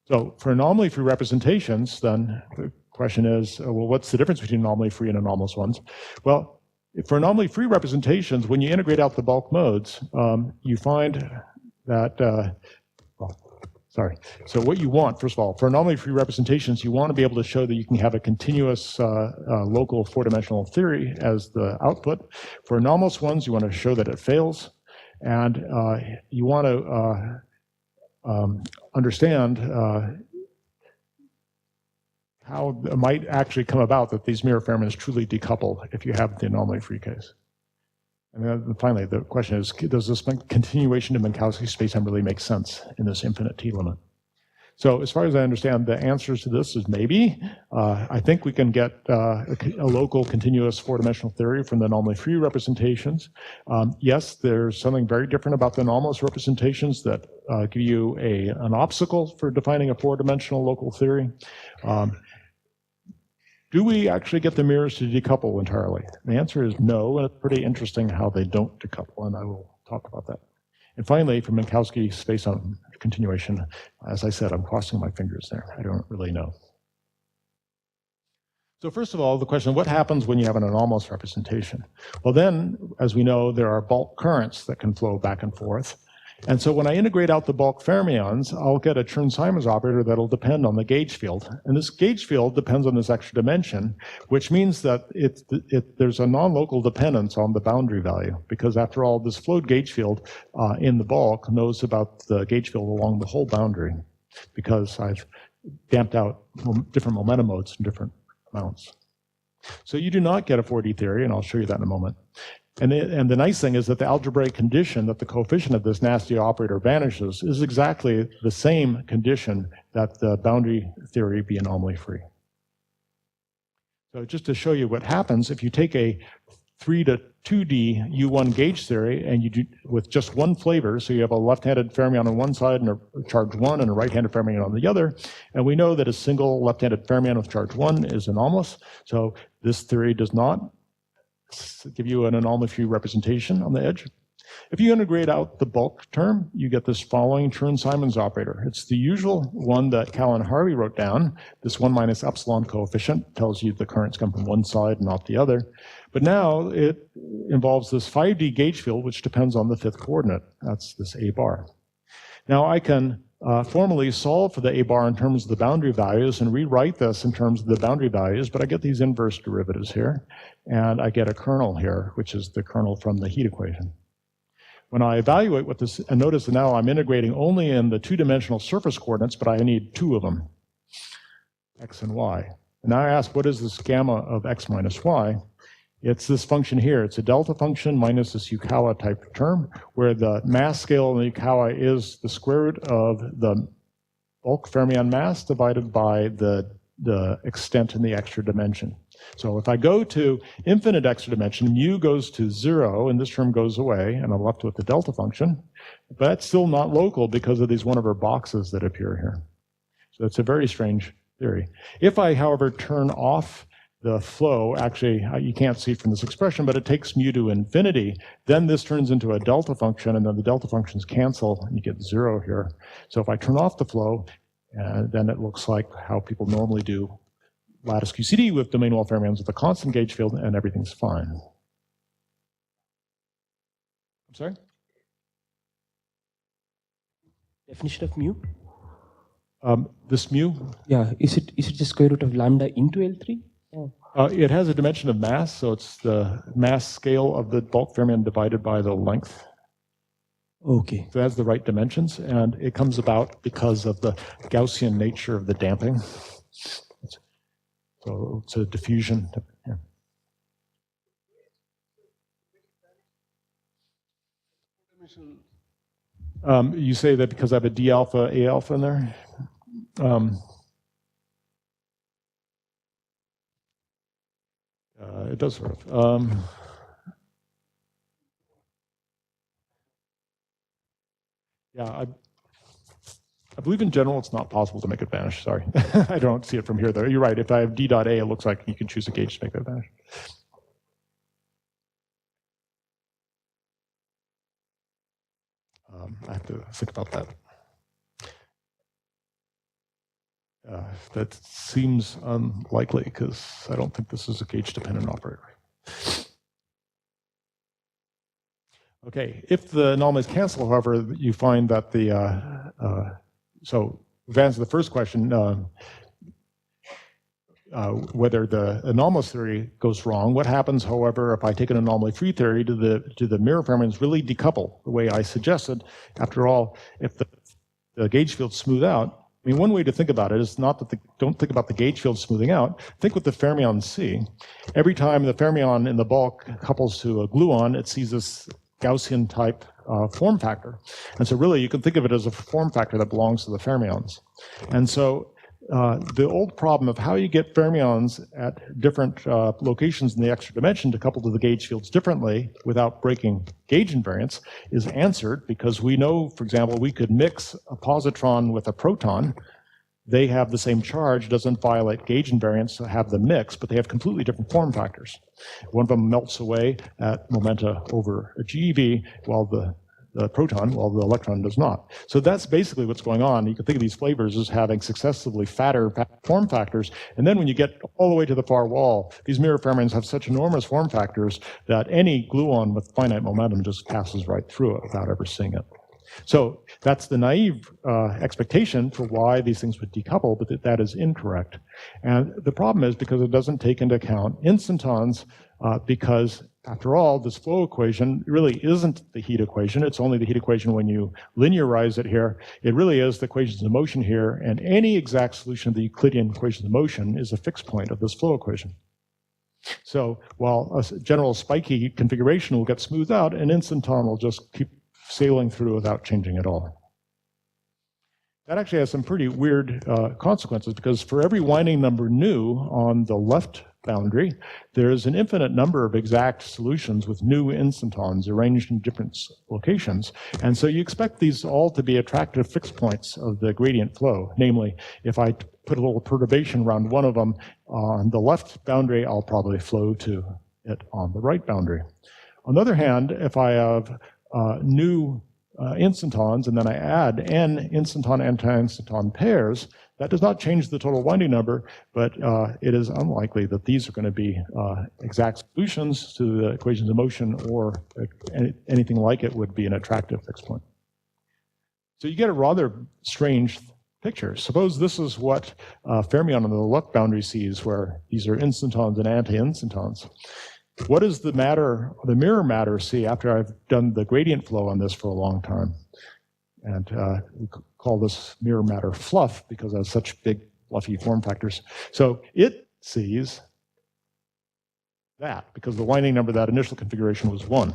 So for anomaly-free representations, then the question is, well, what's the difference between anomaly-free and anomalous ones? Well, for anomaly-free representations, when you integrate out the bulk modes, you find that, so what you want, first of all, for anomaly-free representations, you want to be able to show that you can have a continuous local four-dimensional theory as the output. For anomalous ones, you want to show that it fails. And you want to understand how it might actually come about that these mirror fermions truly decouple if you have the anomaly-free case. And then finally, the question is, does this continuation to Minkowski spacetime really make sense in this infinite t limit? So as far as I understand, the answers to this is maybe. I think we can get a local continuous four-dimensional theory from the anomaly-free representations. Yes, there's something very different about the anomalous representations that give you an obstacle for defining a four-dimensional local theory. Do we actually get the mirrors to decouple entirely? The answer is no, and it's pretty interesting how they don't decouple, and I will talk about that. And finally, for Minkowski spacetime continuation, as I said, I'm crossing my fingers there. I don't really know. So first of all, the question, what happens when you have an anomalous representation? Well then, as we know, there are bulk currents that can flow back and forth. And so when I integrate out the bulk fermions, I'll get a Chern-Simons operator that'll depend on the gauge field. And this gauge field depends on this extra dimension, which means that there's a non-local dependence on the boundary value, because after all, this flowed gauge field in the bulk knows about the gauge field along the whole boundary, because I've damped out different momentum modes in different amounts. So you do not get a 4D theory, and I'll show you that in a moment. And the nice thing is that the algebraic condition that the coefficient of this nasty operator vanishes is exactly the same condition that the boundary theory be anomaly-free. So just to show you what happens, if you take a 3 to 2D U1 gauge theory and you do with just one flavor, so you have a left-handed fermion on one side and a charge 1 and a right-handed fermion on the other, and we know that a single left-handed fermion with charge 1 is anomalous, so this theory does not give you an anomaly-free representation on the edge. If you integrate out the bulk term, you get this following Chern-Simons operator. It's the usual one that Cal and Harvey wrote down. This 1 minus epsilon coefficient tells you the currents come from one side and not the other. But now it involves this 5D gauge field, which depends on the fifth coordinate. That's this A bar. Now I can formally solve for the A bar in terms of the boundary values and rewrite this in terms of the boundary values, but I get these inverse derivatives here, and I get a kernel here, which is the kernel from the heat equation. When I evaluate what this, and notice that now I'm integrating only in the two-dimensional surface coordinates, but I need two of them, x and y. And now I ask, what is this gamma of x minus y? It's this function here. It's a delta function minus this Yukawa type term, where the mass scale in the Yukawa is the square root of the bulk fermion mass divided by the extent in the extra dimension. So if I go to infinite extra dimension, mu goes to 0, and this term goes away, and I'm left with the delta function. But that's still not local because of these one-over boxes that appear here. So it's a very strange theory. If I, however, turn off the flow, actually, you can't see from this expression, but it takes mu to infinity, then this turns into a delta function, and then the delta functions cancel, and you get 0 here. So if I turn off the flow, then it looks like how people normally do lattice QCD with domain wall fermions with a constant gauge field, and everything's fine. I'm sorry? Definition of mu? This mu, Yeah, is it just square root of lambda into L3? Oh. it has a dimension of mass, so it's the mass scale of the bulk fermion divided by the length. Okay. So it has the right dimensions, and it comes about because of the Gaussian nature of the damping. So it's a diffusion. Yeah. You say that because I have a D alpha, A alpha in there? It does sort of. Yeah, I believe in general it's not possible to make it vanish. Sorry. I don't see it from here, though. You're right. If I have D dot A, it looks like you can choose a gauge to make that vanish. I have to think about that. That seems unlikely because I don't think this is a gauge-dependent operator. Okay, if the anomalies cancel, however, you find that the, so we've answered the first question, whether the anomalous theory goes wrong. What happens, however, if I take an anomaly-free theory, do the mirror fermions really decouple the way I suggested? After all, if the gauge fields smooth out, I mean, one way to think about it is not that don't think about the gauge field smoothing out. Think what the fermions see. Every time the fermion in the bulk couples to a gluon, it sees this Gaussian type form factor. And so really you can think of it as a form factor that belongs to the fermions. And so the old problem of how you get fermions at different locations in the extra dimension to couple to the gauge fields differently without breaking gauge invariance is answered because we know, for example, we could mix a positron with a proton. They have the same charge, doesn't violate gauge invariance to have them mix, but they have completely different form factors. One of them melts away at momenta over a GeV, while the proton, while the electron does not. So that's basically what's going on. You can think of these flavors as having successively fatter form factors, and then when you get all the way to the far wall, these mirror fermions have such enormous form factors that any gluon with finite momentum just passes right through it without ever seeing it. So that's the naive expectation for why these things would decouple, but that is incorrect. And the problem is because it doesn't take into account instantons, because after all, this flow equation really isn't the heat equation. It's only the heat equation when you linearize it here. It really is the equations of motion here, and any exact solution of the Euclidean equations of motion is a fixed point of this flow equation. So while a general spiky configuration will get smoothed out, an instanton will just keep sailing through without changing at all. That actually has some pretty weird consequences, because for every winding number nu on the left boundary, there's an infinite number of exact solutions with new instantons arranged in different locations. And so you expect these all to be attractive fixed points of the gradient flow. Namely, if I put a little perturbation around one of them on the left boundary, I'll probably flow to it on the right boundary. On the other hand, if I have new instantons, and then I add n instanton-anti-instanton pairs, that does not change the total winding number, but it is unlikely that these are going to be exact solutions to the equations of motion, or anything like it would be an attractive fixed point. So you get a rather strange picture. Suppose this is what fermion on the left boundary sees, where these are instantons and anti-instantons. What does the mirror matter see after I've done the gradient flow on this for a long time? And we call this mirror matter fluff because it has such big fluffy form factors. So it sees that because the winding number of that initial configuration was 1.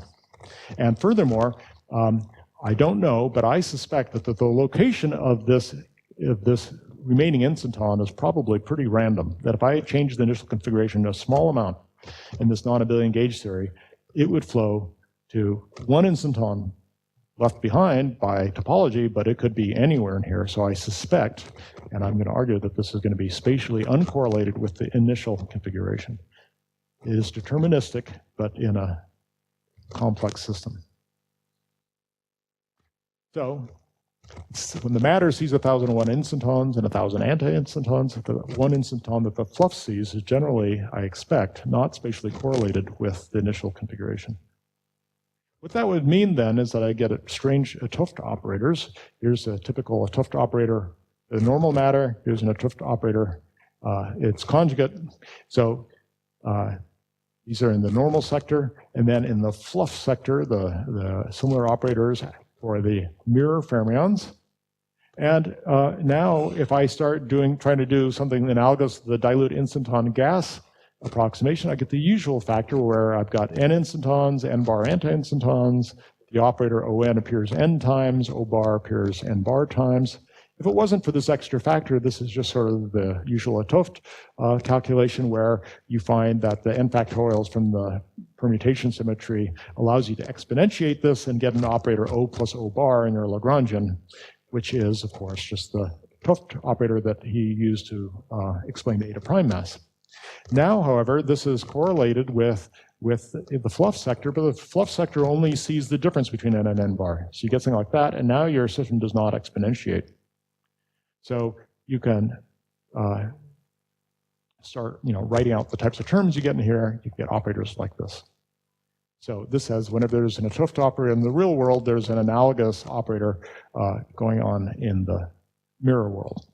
And furthermore, I don't know, but I suspect that the location of this remaining instanton is probably pretty random. That if I change the initial configuration a small amount in this non-abelian gauge theory, it would flow to one instanton left behind by topology, but it could be anywhere in here. So I suspect, and I'm going to argue, that this is going to be spatially uncorrelated with the initial configuration. It is deterministic, but in a complex system. So when the matter sees 1,001 instantons and 1,000 anti-instantons, the one instanton that the fluff sees is generally, I expect, not spatially correlated with the initial configuration. What that would mean then is that I get strange 't Hooft operators. Here's a typical 't Hooft operator, the normal matter. Here's an 't Hooft operator, its conjugate. So these are in the normal sector, and then in the fluff sector, the similar operators for the mirror fermions. And now if I start trying to do something analogous to the dilute instanton gas approximation, I get the usual factor where I've got n instantons, n bar anti-instantons, the operator On appears n times, O bar appears n bar times. If it wasn't for this extra factor, this is just sort of the usual 't Hooft calculation where you find that the n factorials from the permutation symmetry allows you to exponentiate this and get an operator O plus O bar in your Lagrangian, which is, of course, just the 't Hooft operator that he used to explain the eta prime mass. Now, however, this is correlated with the fluff sector, but the fluff sector only sees the difference between n and n bar. So you get something like that, and now your system does not exponentiate. So you can start, writing out the types of terms you get in here. You get operators like this. So this says whenever there's an 't Hooft operator in the real world, there's an analogous operator going on in the mirror world.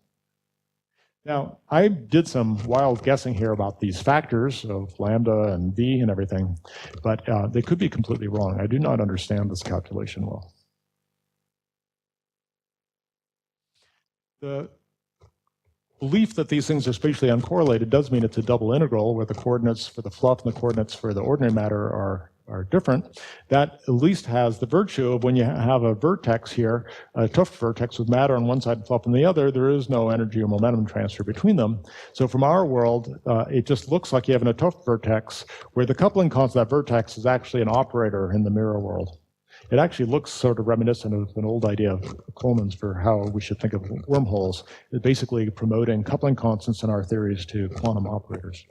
Now, I did some wild guessing here about these factors of lambda and v and everything, but they could be completely wrong. I do not understand this calculation well. The belief that these things are spatially uncorrelated does mean it's a double integral where the coordinates for the fluff and the coordinates for the ordinary matter are different. That at least has the virtue of when you have a vertex here, a 't Hooft vertex with matter on one side and fluff on the other, there is no energy or momentum transfer between them. So from our world, it just looks like you have an 't Hooft vertex where the coupling constant of that vertex is actually an operator in the mirror world. It actually looks sort of reminiscent of an old idea of Coleman's for how we should think of wormholes. It's basically promoting coupling constants in our theories to quantum operators.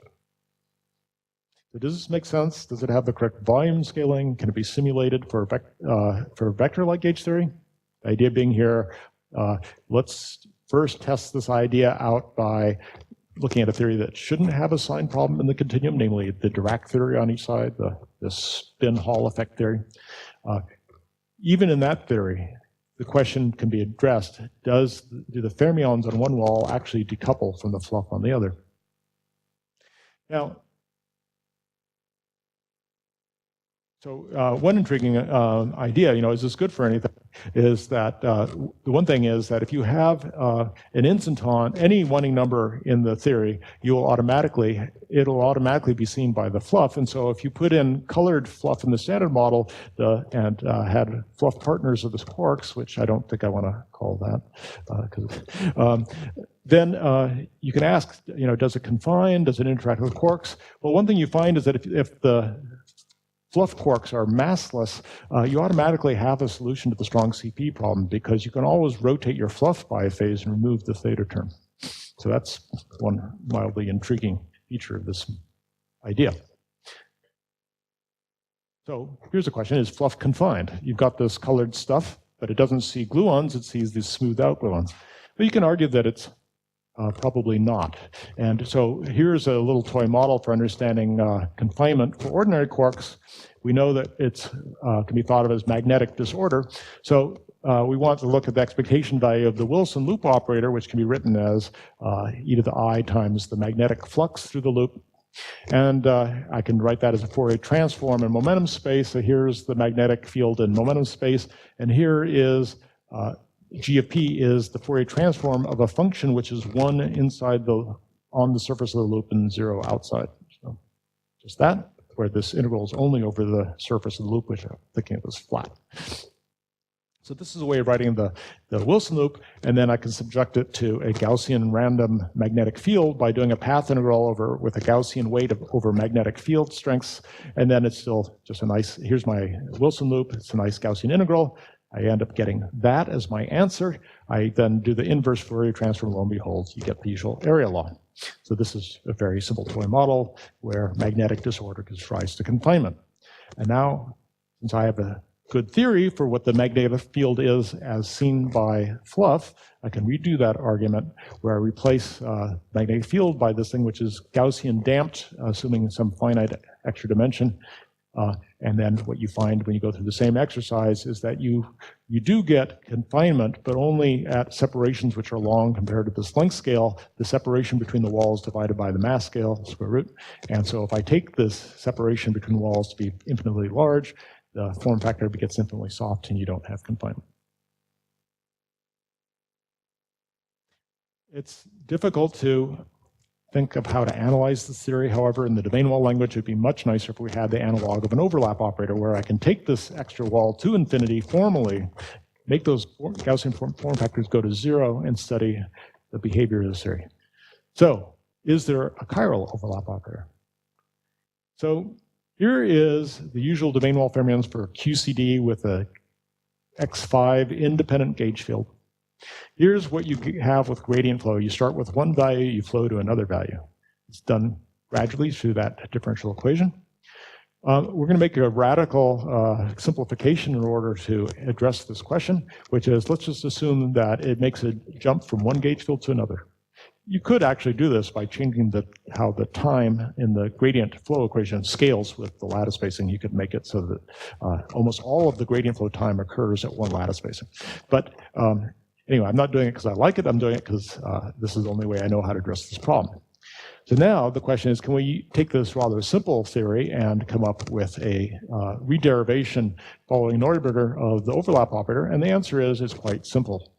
So does this make sense? Does it have the correct volume scaling? Can it be simulated for vector light gauge theory? The idea being here, let's first test this idea out by looking at a theory that shouldn't have a sign problem in the continuum, namely the Dirac theory on each side, the spin Hall effect theory. Even in that theory, the question can be addressed, do the fermions on one wall actually decouple from the fluff on the other? Now, so one intriguing idea, is this good for anything, is that the one thing is that if you have an instanton, any wanting number in the theory, it'll automatically be seen by the fluff. And so if you put in colored fluff in the standard model and had fluff partners of the quarks, which I don't think I want to call that, then you can ask, does it confine? Does it interact with quarks? Well, one thing you find is that if the fluff quarks are massless, you automatically have a solution to the strong CP problem because you can always rotate your fluff biphase and remove the theta term. So that's one mildly intriguing feature of this idea. So here's a question, is fluff confined? You've got this colored stuff, but it doesn't see gluons, it sees these smoothed out gluons. But you can argue that it's probably not. And so here's a little toy model for understanding confinement for ordinary quarks. We know that it can be thought of as magnetic disorder. So we want to look at the expectation value of the Wilson loop operator, which can be written as e to the I times the magnetic flux through the loop. And I can write that as a Fourier transform in momentum space. So here's the magnetic field in momentum space. And here is G of P is the Fourier transform of a function which is 1 inside on the surface of the loop and 0 outside. So just that, where this integral is only over the surface of the loop, which I'm thinking of as flat. So this is a way of writing the Wilson loop, and then I can subject it to a Gaussian random magnetic field by doing a path integral with a Gaussian weight over magnetic field strengths, and then it's still just a nice, here's my Wilson loop, it's a nice Gaussian integral. I end up getting that as my answer. I then do the inverse Fourier transform, lo and behold, you get the usual area law. So this is a very simple toy model where magnetic disorder gives rise to confinement. And now, since I have a good theory for what the magnetic field is as seen by Fluff, I can redo that argument where I replace magnetic field by this thing which is Gaussian damped, assuming some finite extra dimension. And then what you find when you go through the same exercise is that you do get confinement, but only at separations which are long compared to this length scale. The separation between the walls divided by the mass scale, square root. And so if I take this separation between walls to be infinitely large, the form factor gets infinitely soft and you don't have confinement. It's difficult to think of how to analyze this theory. However, in the domain wall language, it'd be much nicer if we had the analog of an overlap operator where I can take this extra wall to infinity formally, make those Gaussian form factors go to 0 and study the behavior of this theory. So, is there a chiral overlap operator? So, here is the usual domain wall fermions for QCD with a X5 independent gauge field. Here's what you have with gradient flow. You start with one value, you flow to another value. It's done gradually through that differential equation. We're going to make a radical simplification in order to address this question, which is, let's just assume that it makes a jump from one gauge field to another. You could actually do this by changing how the time in the gradient flow equation scales with the lattice spacing. You could make it so that almost all of the gradient flow time occurs at one lattice spacing. But anyway, I'm not doing it because I like it. I'm doing it because this is the only way I know how to address this problem. So now the question is, can we take this rather simple theory and come up with a rederivation following Neuberger of the overlap operator? And the answer is, it's quite simple.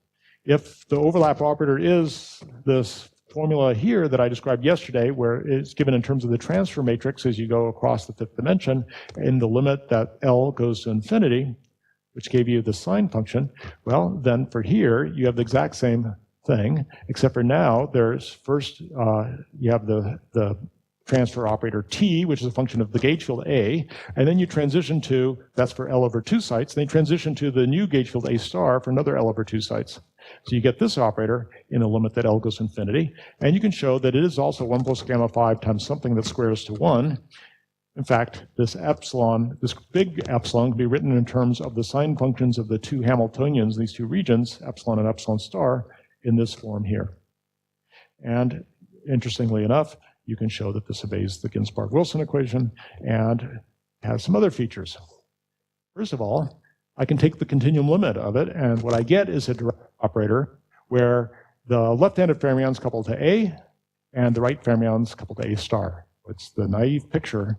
If the overlap operator is this formula here that I described yesterday, where it's given in terms of the transfer matrix as you go across the fifth dimension, in the limit that L goes to infinity, which gave you the sine function, well, then for here, you have the exact same thing, except for now, there's first, you have the transfer operator T, which is a function of the gauge field A, and then you transition to, that's for L over 2 sites, then you transition to the new gauge field A star for another L over 2 sites. So you get this operator in a limit that L goes to infinity, and you can show that it is also 1 plus gamma 5 times something that squares to 1. In fact, this epsilon, this big epsilon, can be written in terms of the sine functions of the two Hamiltonians, these two regions, epsilon and epsilon star, in this form here. And interestingly enough, you can show that this obeys the Ginzburg-Wilson equation and has some other features. First of all, I can take the continuum limit of it, and what I get is a Dirac operator where the left-handed fermions couple to A and the right fermions couple to A star. It's the naive picture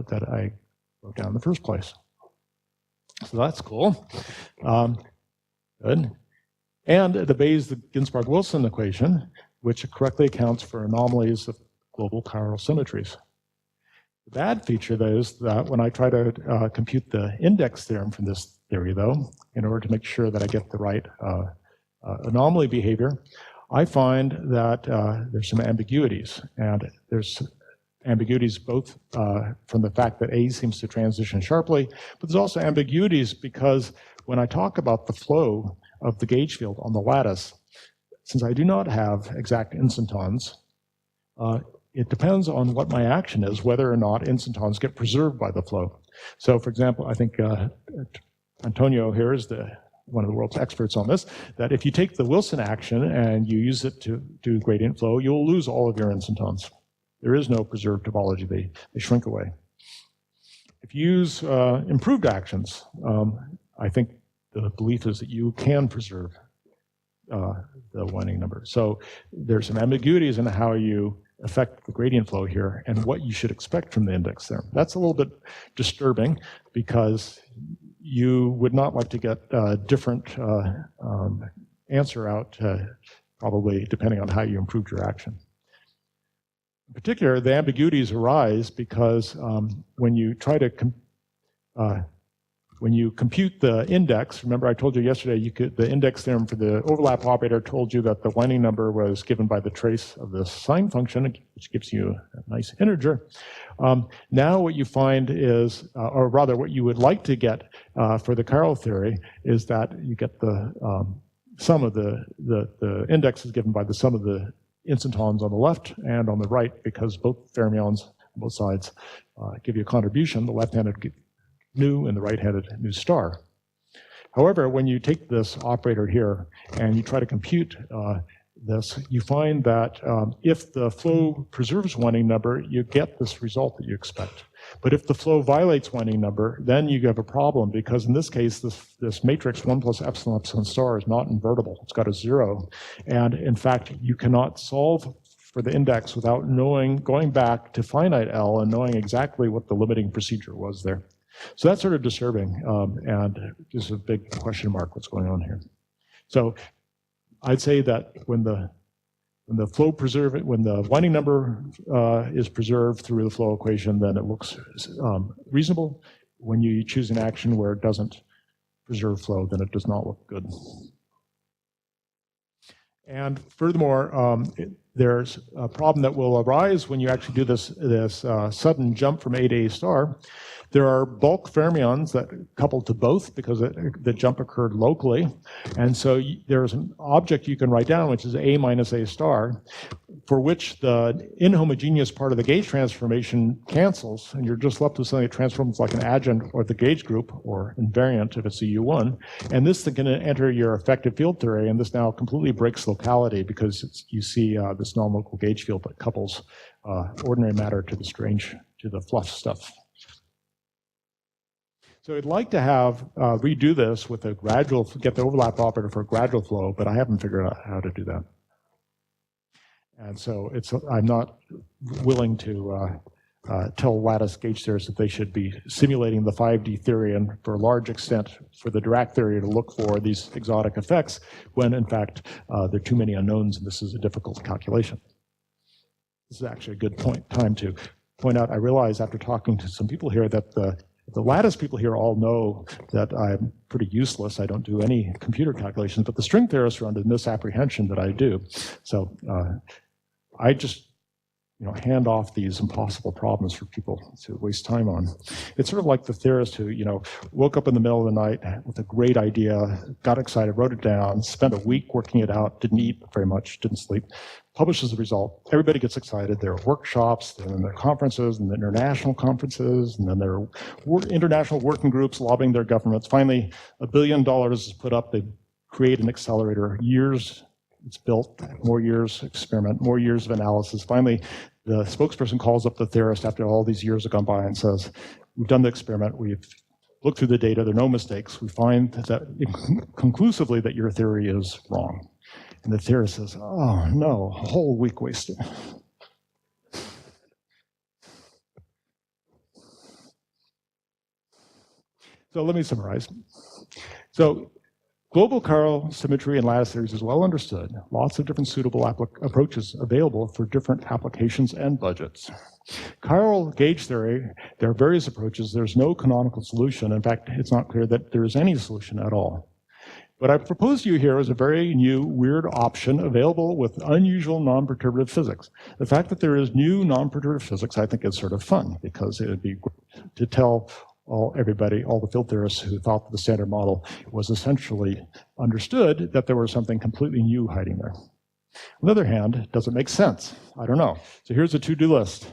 that I wrote down in the first place. So that's cool. Good. And it obeys the Ginzburg-Wilson equation, which correctly accounts for anomalies of global chiral symmetries. The bad feature, though, is that when I try to compute the index theorem from this theory, though, in order to make sure that I get the right anomaly behavior, I find that there's some ambiguities. And there's ambiguities both from the fact that A seems to transition sharply, but there's also ambiguities because when I talk about the flow of the gauge field on the lattice, since I do not have exact instantons, it depends on what my action is, whether or not instantons get preserved by the flow. So for example, I think Antonio here is one of the world's experts on this, that if you take the Wilson action and you use it to do gradient flow, you'll lose all of your instantons. There is no preserved topology, they shrink away. If you use improved actions, I think the belief is that you can preserve the winding number. So there's some ambiguities in how you affect the gradient flow here and what you should expect from the index theorem. That's a little bit disturbing because you would not like to get a different answer out, probably depending on how you improved your action. In particular, the ambiguities arise because when you try to when you compute the index, remember I told you yesterday, the index theorem for the overlap operator told you that the winding number was given by the trace of the sine function, which gives you a nice integer. Now what you find is, or rather what you would like to get for the chiral theory is that you get the sum of the index is given by the sum of the instantons on the left and on the right, because both fermions on both sides give you a contribution. The left-handed nu and the right-handed nu star. However, when you take this operator here and you try to compute this, you find that if the flow preserves winding number, you get this result that you expect. But if the flow violates winding number, then you have a problem, because in this case, this matrix 1 plus epsilon epsilon star is not invertible. It's got a 0. And in fact, you cannot solve for the index without going back to finite L and knowing exactly what the limiting procedure was there. So that's sort of disturbing, and just a big question mark what's going on here. So I'd say that when the winding number is preserved through the flow equation, then it looks reasonable. When you choose an action where it doesn't preserve flow, then it does not look good. And furthermore, there's a problem that will arise when you actually do this sudden jump from A to A star. There are bulk fermions that couple to both because the jump occurred locally. And so there's an object you can write down, which is A minus A star, for which the inhomogeneous part of the gauge transformation cancels, and you're just left with something that transforms like an adjunct or the gauge group, or invariant if it's a U1. And this thing can enter your effective field theory, and this now completely breaks locality because you see this non-local gauge field that couples ordinary matter to the fluff stuff. So I'd like to have redo this with a gradual, get the overlap operator for a gradual flow, but I haven't figured out how to do that. And so I'm not willing to tell lattice gauge theorists that they should be simulating the 5D theory and for a large extent for the Dirac theory to look for these exotic effects when in fact there are too many unknowns and this is a difficult calculation. This is actually a good time to point out, I realize after talking to some people here that the lattice people here all know that I'm pretty useless. I don't do any computer calculations, but the string theorists are under misapprehension that I do. So I just hand off these impossible problems for people to waste time on. It's sort of like the theorist who woke up in the middle of the night with a great idea, got excited, wrote it down, spent a week working it out, didn't eat very much, didn't sleep, publishes the result. Everybody gets excited. There are workshops, and then there are conferences, and then international conferences, and then there are international working groups lobbying their governments. Finally, $1 billion is put up. They create an accelerator. Years it's built, more years experiment, more years of analysis. Finally, the spokesperson calls up the theorist after all these years have gone by and says, we've done the experiment, we've looked through the data, there are no mistakes. We find that conclusively that your theory is wrong. And the theorist says, oh no, a whole week wasted. So let me summarize. So global chiral symmetry and lattice theories is well understood. Lots of different suitable approaches available for different applications and budgets. Chiral gauge theory, there are various approaches. There's no canonical solution. In fact, it's not clear that there is any solution at all. What I propose to you here is a very new, weird option available with unusual non-perturbative physics. The fact that there is new non-perturbative physics, I think, is sort of fun, because it would be great to tell everybody, all the field theorists who thought that the standard model was essentially understood, that there was something completely new hiding there. On the other hand, does it make sense? I don't know. So here's a to-do list.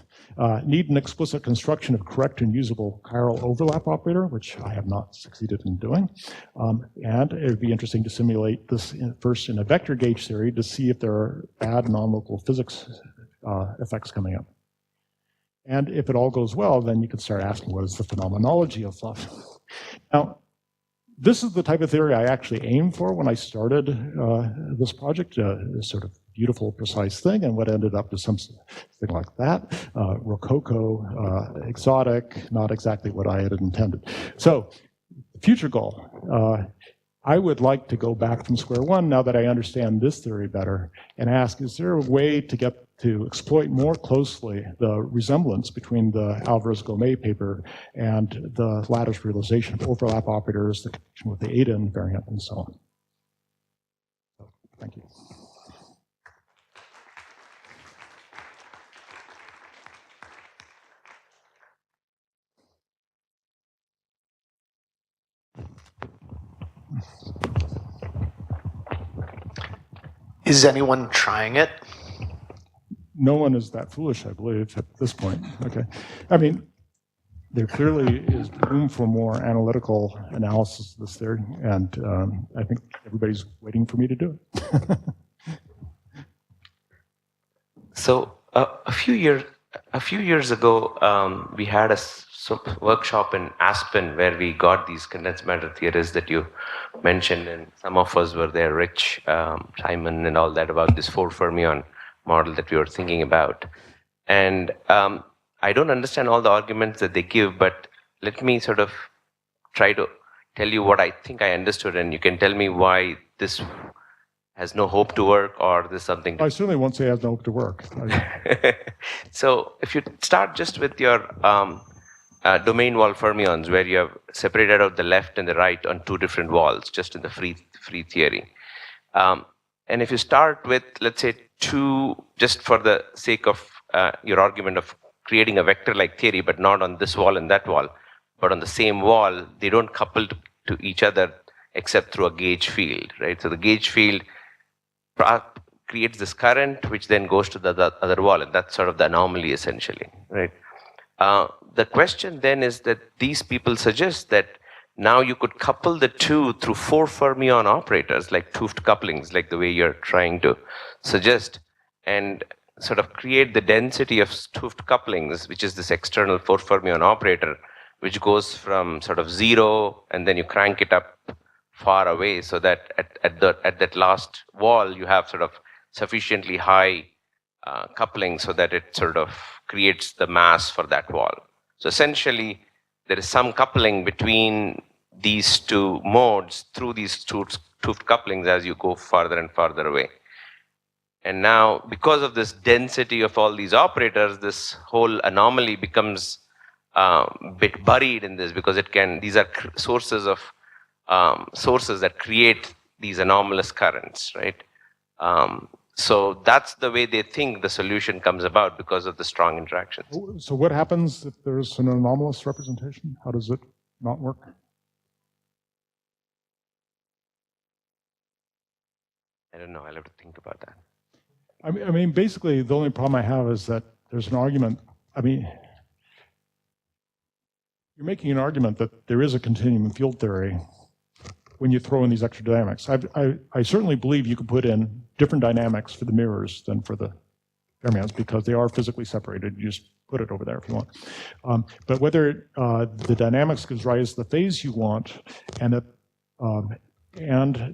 Need an explicit construction of correct and usable chiral overlap operator, which I have not succeeded in doing. And it would be interesting to simulate this first in a vector gauge theory to see if there are bad non-local physics effects coming up. And if it all goes well, then you can start asking, what is the phenomenology of fluff? Now, this is the type of theory I actually aimed for when I started this project, this sort of beautiful, precise thing, and what ended up is something like that. Rococo, exotic, not exactly what I had intended. So, future goal. I would like to go back from square one now that I understand this theory better and ask, is there a way to exploit more closely the resemblance between the Alvarez-Gomez paper and the lattice realization of overlap operators, the connection with the eta invariant, and so on. So, thank you. Is anyone trying it? No one is that foolish, I believe, at this point. Okay. I mean, there clearly is room for more analytical analysis of this theory, and I think everybody's waiting for me to do it. So a few years ago, we had a workshop in Aspen where we got these condensed matter theories that you mentioned, and some of us were there, Rich, Simon, and all that, about this 4 fermion model that we were thinking about. And I don't understand all the arguments that they give, but let me sort of try to tell you what I think I understood, and you can tell me why this has no hope to work, or there's something. I certainly won't say it has no hope to work. So if you start just with your domain wall fermions, where you have separated out the left and the right on 2 different walls, just in the free theory. And if you start with, let's say, 2, just for the sake of your argument of creating a vector-like theory, but not on this wall and that wall, but on the same wall, they don't couple to each other except through a gauge field, right? So the gauge field creates this current, which then goes to the other wall, and that's sort of the anomaly, essentially, right? The question then is that these people suggest that now you could couple the 2 through 4 fermion operators, like 2ft couplings, like the way you're trying to suggest, and sort of create the density of 2ft couplings, which is this external 4 fermion operator, which goes from sort of 0, and then you crank it up far away, so that at that last wall you have sort of sufficiently high coupling so that it sort of creates the mass for that wall. So essentially, there is some coupling between these 2 modes through these 2ft couplings as you go farther and farther away. And now, because of this density of all these operators, this whole anomaly becomes a bit buried in this, because these are sources that create these anomalous currents, right? So that's the way they think the solution comes about, because of the strong interactions. So what happens if there's an anomalous representation? How does it not work? I don't know, I'll have to think about that. I mean, basically, the only problem I have is that there's an argument. I mean, you're making an argument that there is a continuum in field theory when you throw in these extra dynamics. I certainly believe you could put in different dynamics for the mirrors than for the fermions, because they are physically separated. You just put it over there if you want. But whether the dynamics gives rise to the phase you want, and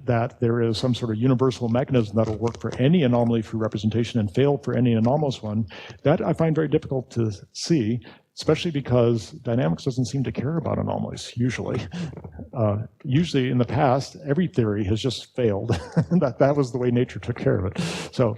that there is some sort of universal mechanism that will work for any anomaly-free representation and fail for any anomalous one, that I find very difficult to see, especially because dynamics doesn't seem to care about anomalies, usually. Usually in the past, every theory has just failed. that was the way nature took care of it. So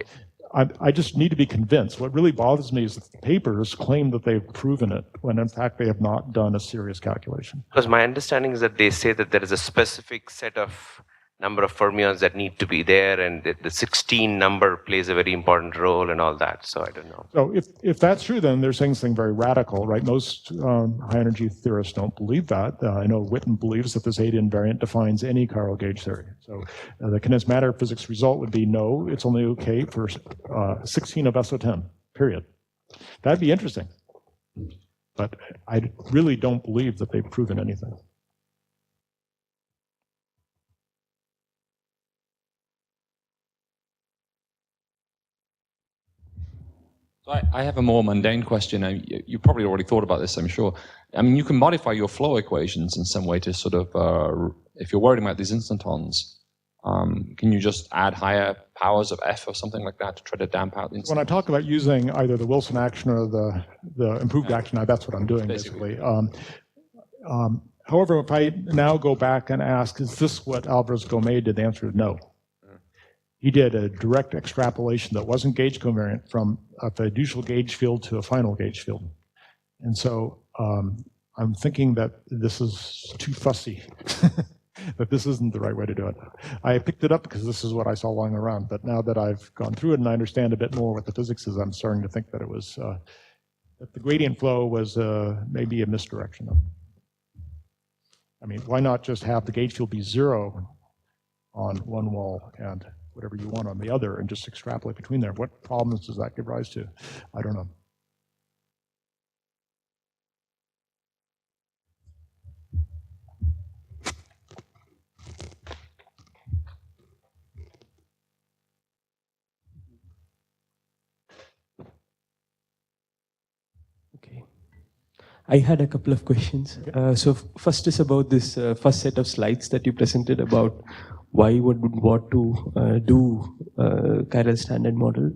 I just need to be convinced. What really bothers me is that the papers claim that they've proven it, when in fact they have not done a serious calculation. Because my understanding is that they say that there is a specific set of number of fermions that need to be there, and the 16 number plays a very important role and all that, so I don't know. So if that's true, then they're saying something very radical, right? Most high-energy theorists don't believe that. I know Witten believes that this 8 invariant defines any chiral gauge theory. So the condensed matter physics result would be no, it's only okay for 16 of SO10, period. That'd be interesting. But I really don't believe that they've proven anything. So I have a more mundane question. You probably already thought about this, I'm sure. I mean, you can modify your flow equations in some way to sort of, if you're worried about these instantons, can you just add higher powers of F or something like that to try to damp out the instantons? When I talk about using either the Wilson action or the improved action, that's what I'm doing, basically. However, if I now go back and ask, is this what Alvarez Gomez did? The answer is no. He did a direct extrapolation that wasn't gauge covariant from a fiducial gauge field to a final gauge field. And so I'm thinking that this is too fussy, that this isn't the right way to do it. I picked it up because this is what I saw lying around, but now that I've gone through it and I understand a bit more what the physics is, I'm starting to think that it was, that the gradient flow was maybe a misdirection. I mean, why not just have the gauge field be 0 on one wall and whatever you want on the other, and just extrapolate between there? What problems does that give rise to? I don't know. I had a couple of questions. So first is about this first set of slides that you presented about why would want to do chiral standard model.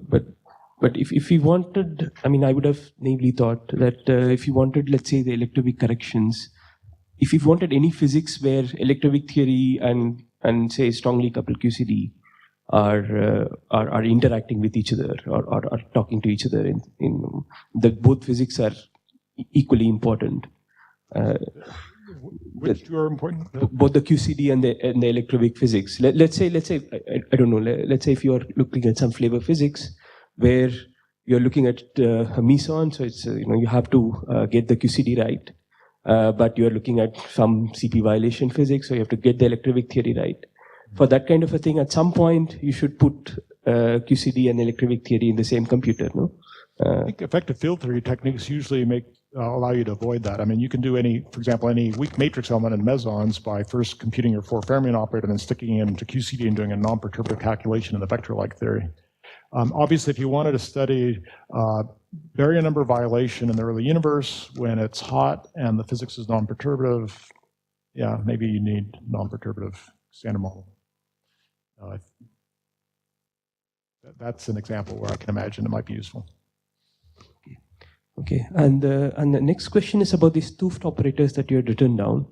But if we wanted, I mean, I would have naively thought that if you wanted, let's say, the electroweak corrections, if you wanted any physics where electroweak theory and say strongly coupled QCD are interacting with each other or are talking to each other in that both physics are equally important. Which two are important? Both the QCD and the electroweak physics. Let's say I don't know. Let's say if you are looking at some flavor physics where you're looking at a meson, so it's you have to get the QCD right, but you're looking at some CP violation physics, so you have to get the electroweak theory right. For that kind of a thing, at some point you should put QCD and electroweak theory in the same computer, no? I think effective field theory techniques usually allow you to avoid that. I mean, you can do for example, any weak matrix element in mesons by first computing your 4 fermion operator and then sticking it into QCD and doing a non-perturbative calculation in the vector-like theory. Obviously, if you wanted to study baryon number violation in the early universe when it's hot and the physics is non-perturbative, yeah, maybe you need non-perturbative standard model. That's an example where I can imagine it might be useful. Okay, and the next question is about these Tooft operators that you had written down.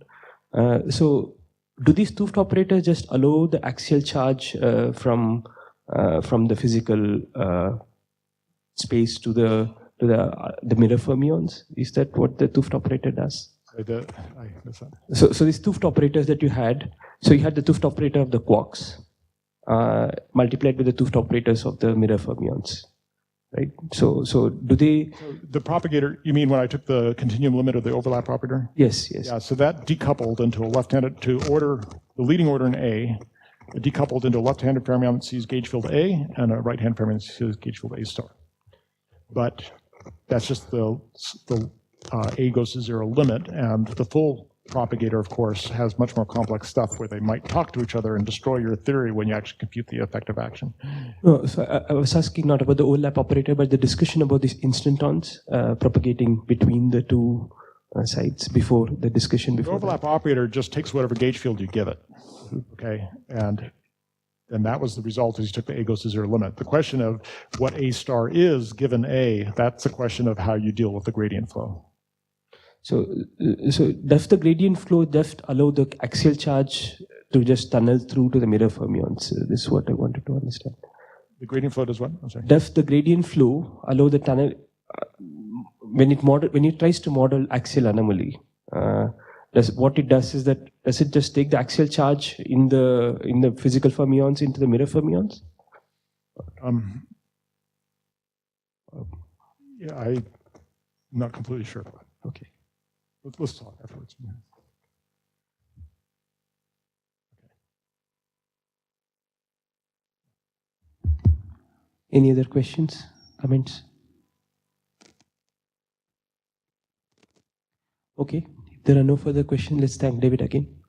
So, do these Tooft operators just allow the axial charge from the physical space to the mirror fermions? Is that what the Tooft operator does? So these Tooft operators that you had, so you had the Tooft operator of the quarks multiplied with the Tooft operators of the mirror fermions. Right. So do they? So the propagator, you mean when I took the continuum limit of the overlap operator? Yes. Yeah. So that decoupled into a left-handed the leading order in A, decoupled into a left-handed fermion that sees gauge field A and a right-hand fermion that sees gauge field A star. But that's just the A goes to 0 limit, and the full propagator, of course, has much more complex stuff where they might talk to each other and destroy your theory when you actually compute the effective action. No, so I was asking not about the overlap operator, but the discussion about these instantons propagating between the two sides before the discussion before. The overlap operator just takes whatever gauge field you give it, okay? And that was the result as you took the A goes to 0 limit. The question of what A star is given A, that's a question of how you deal with the gradient flow. So does the gradient flow just allow the axial charge to just tunnel through to the mirror fermions? This is what I wanted to understand. The gradient flow does what? I'm sorry. Does the gradient flow allow the tunnel when it tries to model axial anomaly? What it does is that does it just take the axial charge in the physical fermions into the mirror fermions? Yeah, I'm not completely sure. Okay. Let's talk afterwards. Any other questions, comments? Okay, if there are no further questions, let's thank David again.